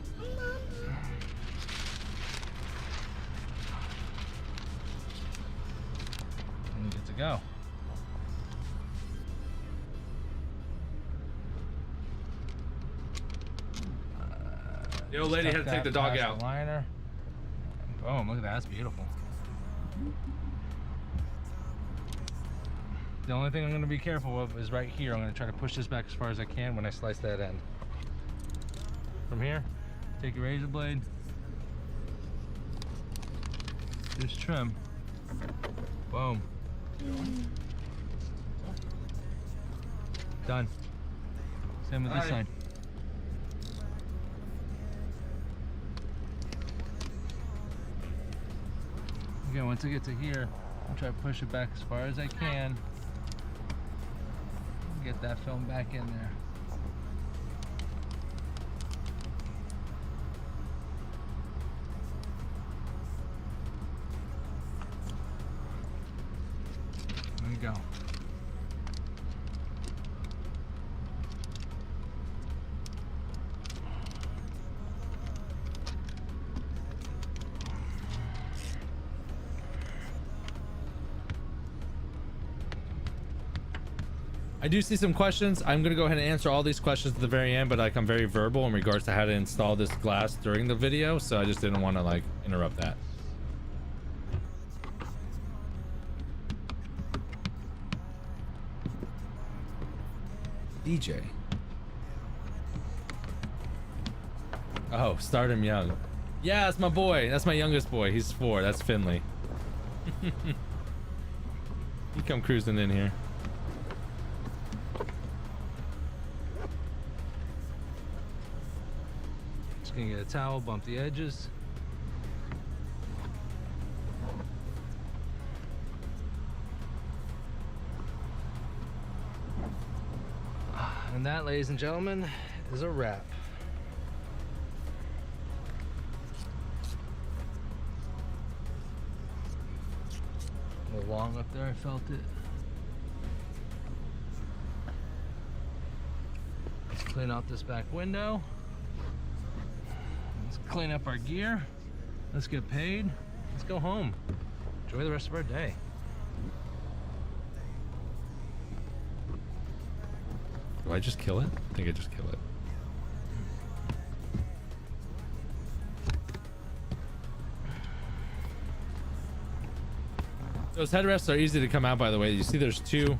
And good to go. The old lady had to take the dog out. The liner. Boom, look at that, that's beautiful. The only thing I'm going to be careful of is right here. I'm going to try to push this back as far as I can when I slice that end. From here, take your razor blade, just trim. Boom. Done. Same with this side. Okay, once I get to here, I'll try to push it back as far as I can. Get that film back in there. There you go. I do see some questions. I'm gonna go ahead and answer all these questions at the very end, but like I'm very verbal in regards to how to install this glass during the video, so I just didn't want to like interrupt that. DJ. Oh, start him young. Yeah, that's my boy. That's my youngest boy. He's 4. That's Finley. He come cruising in here. Just gonna get a towel, bump the edges. And that, ladies and gentlemen, is a wrap. A little long up there, I felt it. Let's clean out this back window. Let's clean up our gear. Let's get paid. Let's go home. Enjoy the rest of our day. Do I just kill it? I think I just kill it. Those headrests are easy to come out, by the way. You see there's 2.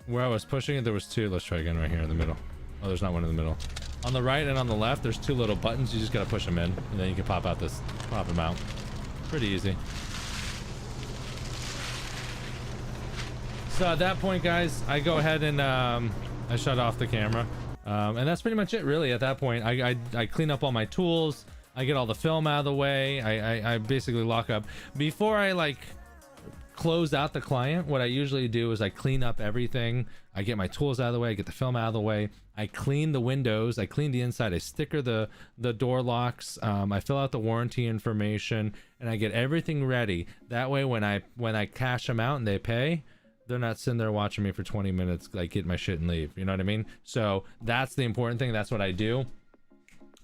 Where I was pushing it, there was 2. Let's try again right here in the middle. Oh, there's not one in the middle. On the right and on the left, there's 2 little buttons. You just gotta push them in, and then you can pop them out. Pretty easy. So at that point, guys, I go ahead and I shut off the camera, and that's pretty much it, really. At that point, I clean up all my tools. I get all the film out of the way. I basically lock up before I like close out the client. What I usually do is I clean up everything. I get my tools out of the way. I get the film out of the way. I clean the windows. I clean the inside. I sticker the door locks. I fill out the warranty information, and I get everything ready. That way, when I cash them out and they pay, they're not sitting there watching me for 20 minutes, like get my shit and leave. You know what I mean? So that's the important thing. That's what I do.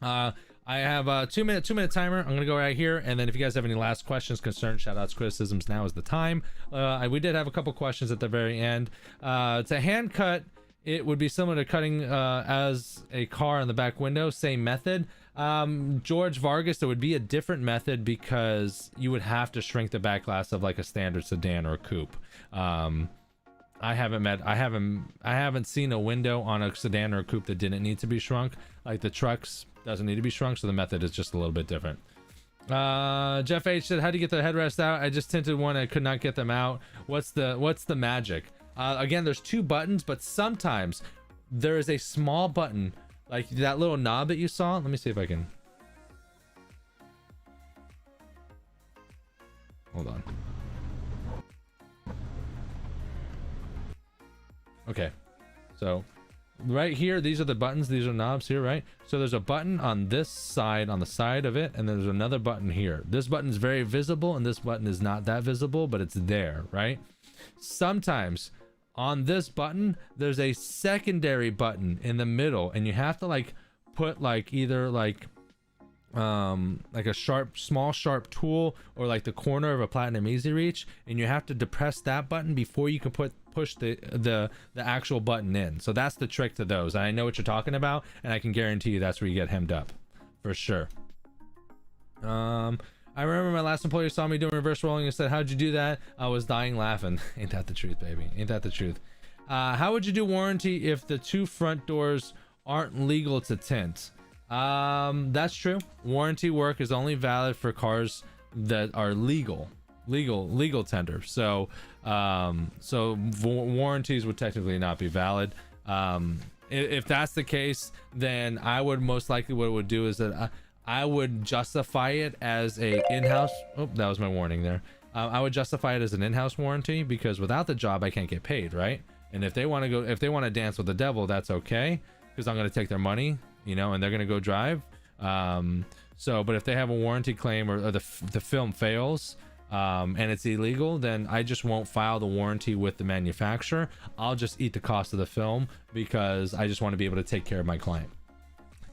I have a 2-minute timer. I'm gonna go right here, and then if you guys have any last questions, concerns, shout outs, criticisms, now is the time. We did have a couple questions at the very end. To hand cut, it would be similar to cutting as a car on the back window, same method. George Vargas, it would be a different method because you would have to shrink the back glass of like a standard sedan or a coupe. I haven't seen a window on a sedan or a coupe that didn't need to be shrunk. Like the trucks doesn't need to be shrunk, so the method is just a little bit different. Jeff H said, how do you get the headrest out? I just tinted one, I could not get them out. What's the magic? Again, there's 2 buttons, but sometimes there is a small button, like that little knob that you saw. Let me see if I can. Hold on. Okay, so right here, these are the buttons, these are knobs here, right? So there's a button on this side, on the side of it, and there's another button here. This button is very visible, and this button is not that visible, but it's there, right? Sometimes on this button, there's a secondary button in the middle, and you have to like put like either like a small sharp tool or like the corner of a Platinum Easy Reach, and you have to depress that button before you can push the actual button in. So that's the trick to those. I know what you're talking about, and I can guarantee you that's where you get hemmed up for sure. I remember my last employer saw me doing reverse rolling and said, how'd you do that? I was dying laughing. Ain't that the truth, baby? Ain't that the truth? How would you do warranty if the 2 front doors aren't legal to tint? That's true. Warranty work is only valid for cars that are legal tender. So warranties would technically not be valid. If that's the case, then I would most likely, what it would do is that I would justify it as a in-house. Oh, that was my warning there. I would justify it as an in-house warranty, because without the job I can't get paid, right? And if they want to dance with the devil, that's okay, because I'm going to take their money, you know, and they're going to go drive. But if they have a warranty claim, or the film fails, and it's illegal, then I just won't file the warranty with the manufacturer. I'll just eat the cost of the film, because I just want to be able to take care of my client.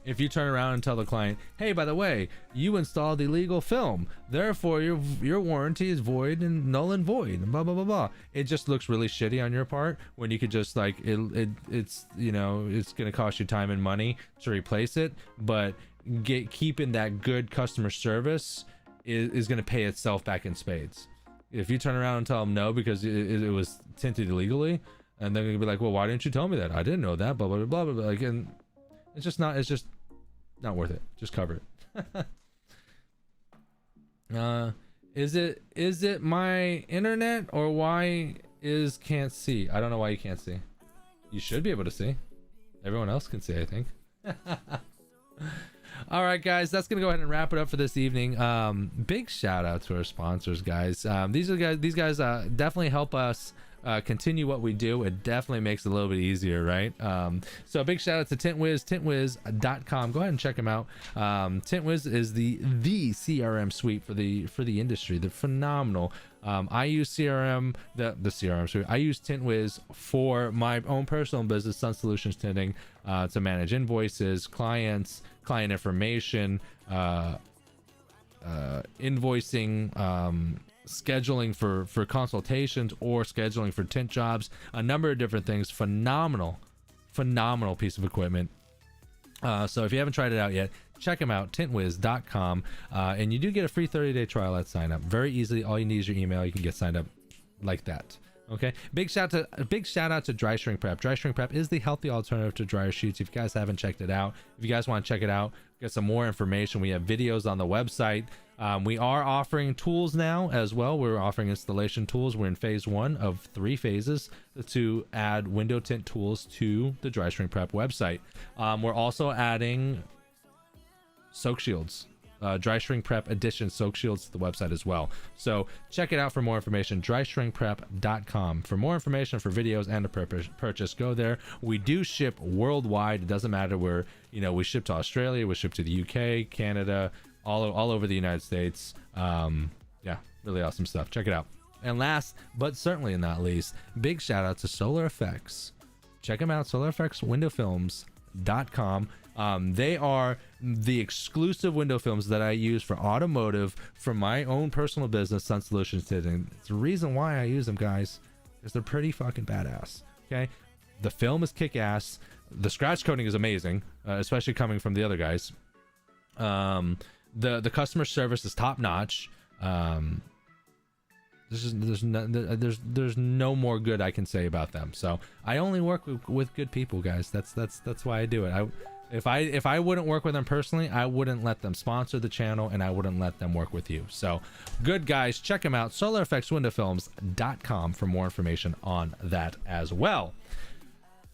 If you turn around and tell the client, hey, by the way, you installed illegal film, therefore your warranty is void and null and void, and blah blah blah blah, it just looks really shitty on your part, when you could just like it's you know, it's gonna cost you time and money to replace it, but keeping that good customer service is gonna pay itself back in spades. If you turn around and tell them no because it was tinted illegally, and they're gonna be like, well, why didn't you tell me that? I didn't know that, blah blah blah blah blah. Like, and it's just not worth it. Just cover it. Is it my internet, or why is can't see? I don't know why you can't see. You should be able to see. Everyone else can see, I think. All right, guys, that's gonna go ahead and wrap it up for this evening. Big shout out to our sponsors, guys. These guys definitely help us continue what we do. It definitely makes it a little bit easier, right? So big shout out to Tint Wiz, tintwiz.com. Go ahead and check them out. Tint Wiz is the CRM suite for the industry. They're phenomenal. I use CRM, the CRM suite. I use Tint Wiz for my own personal business, Sun Solutions Tinting, to manage invoices, client information, invoicing, scheduling for consultations, or scheduling for tint jobs, a number of different things. Phenomenal piece of equipment. So if you haven't tried it out yet, check them out, tintwiz.com, and you do get a free 30-day trial at sign up. Very easily, all you need is your email. You can get signed up like that. Okay, big shout out to Dry Shrink Prep. Dry Shrink Prep is the healthy alternative to dryer sheets. If you guys haven't checked it out, if you guys want to check it out, get some more information, we have videos on the website. We are offering tools now as well. We're offering installation tools. We're in phase 1 of 3 phases to add window tint tools to the Dry Shrink Prep website. We're also adding soak shields, Dry Shrink Prep edition soak shields to the website as well. So check it out for more information, dryshrinkprep.com. For more information, for videos and to purchase, go there. We do ship worldwide. It doesn't matter where, we ship to Australia, we ship to the UK, Canada, all over the United States. Yeah, really awesome stuff. Check it out. And last but certainly not least, big shout out to Solar Effects. Check them out, solareffectswindowfilms.com. They are the exclusive window films that I use for automotive for my own personal business, Sun Solutions Tinting. It's the reason why I use them, guys, because they're pretty fucking badass. Okay, the film is kick-ass. The scratch coating is amazing, especially coming from the other guys. The customer service is top notch. There's no more good I can say about them. So I only work with good people, guys. That's why I do it. If I wouldn't work with them personally, I wouldn't let them sponsor the channel, and I wouldn't let them work with you. So good guys, check them out, solareffectswindowfilms.com, for more information on that as well.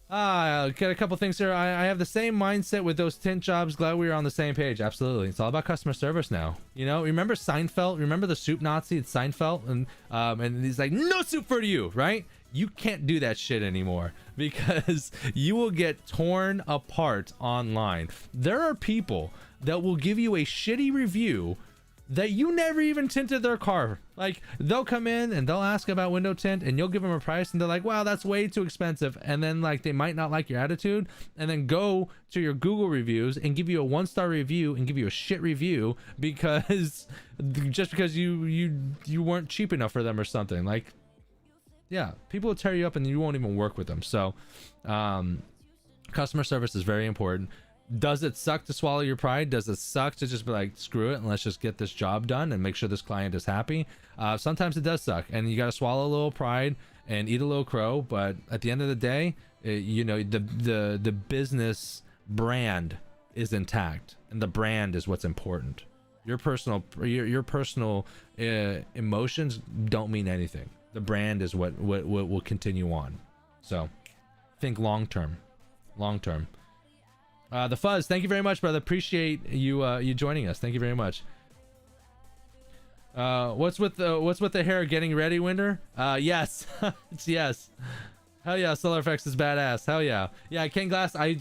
Got a couple things here. I have the same mindset with those tint jobs. Glad we were on the same page. Absolutely, it's all about customer service now. Remember Seinfeld? Remember the soup Nazi? It's Seinfeld, and he's like, no soup for you, right? You can't do that shit anymore, because you will get torn apart online. There are people that will give you a shitty review that you never even tinted their car. Like, they'll come in and they'll ask about window tint, and you'll give them a price, and they're like, wow, that's way too expensive. And then, like, they might not like your attitude, and then go to your Google reviews and give you a 1-star review and give you a shit review because you weren't cheap enough for them or something. Like, yeah, people will tear you up and you won't even work with them. So customer service is very important. Does it suck to swallow your pride? Does it suck to just be like, screw it and let's just get this job done and make sure this client is happy? Sometimes it does suck, and you got to swallow a little pride and eat a little crow. But at the end of the day, the business brand is intact, and the brand is what's important. Your personal emotions don't mean anything. The brand is what will continue on. So think long term. The Fuzz, thank you very much, brother. Appreciate you joining us. Thank you very much. What's with the hair getting ready, Winder? Yes. It's yes. Hell yeah, Solar Effects is badass. Hell yeah. Yeah, Ken Glass, I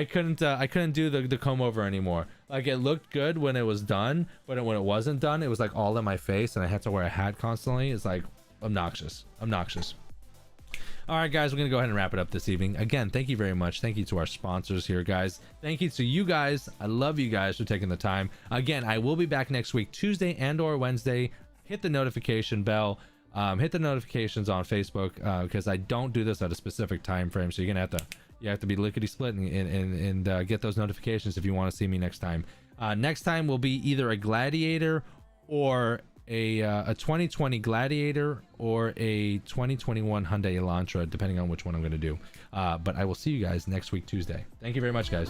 couldn't do the comb over anymore. Like, it looked good when it was done, but when it wasn't done, it was like all in my face, and I had to wear a hat constantly. It's like obnoxious. All right, guys, we're gonna go ahead and wrap it up this evening. Again, thank you very much. Thank you to our sponsors here, guys. Thank you to you guys. I love you guys for taking the time. Again, I will be back next week, Tuesday and/or Wednesday. Hit the notification bell. Hit the notifications on Facebook, because I don't do this at a specific time frame. So you're gonna have to be lickety split and get those notifications if you want to see me next time. Next time will be either a Gladiator or a 2020 Gladiator or a 2021 Hyundai Elantra, depending on which one I'm going to do. But I will see you guys next week, Tuesday. Thank you very much, guys.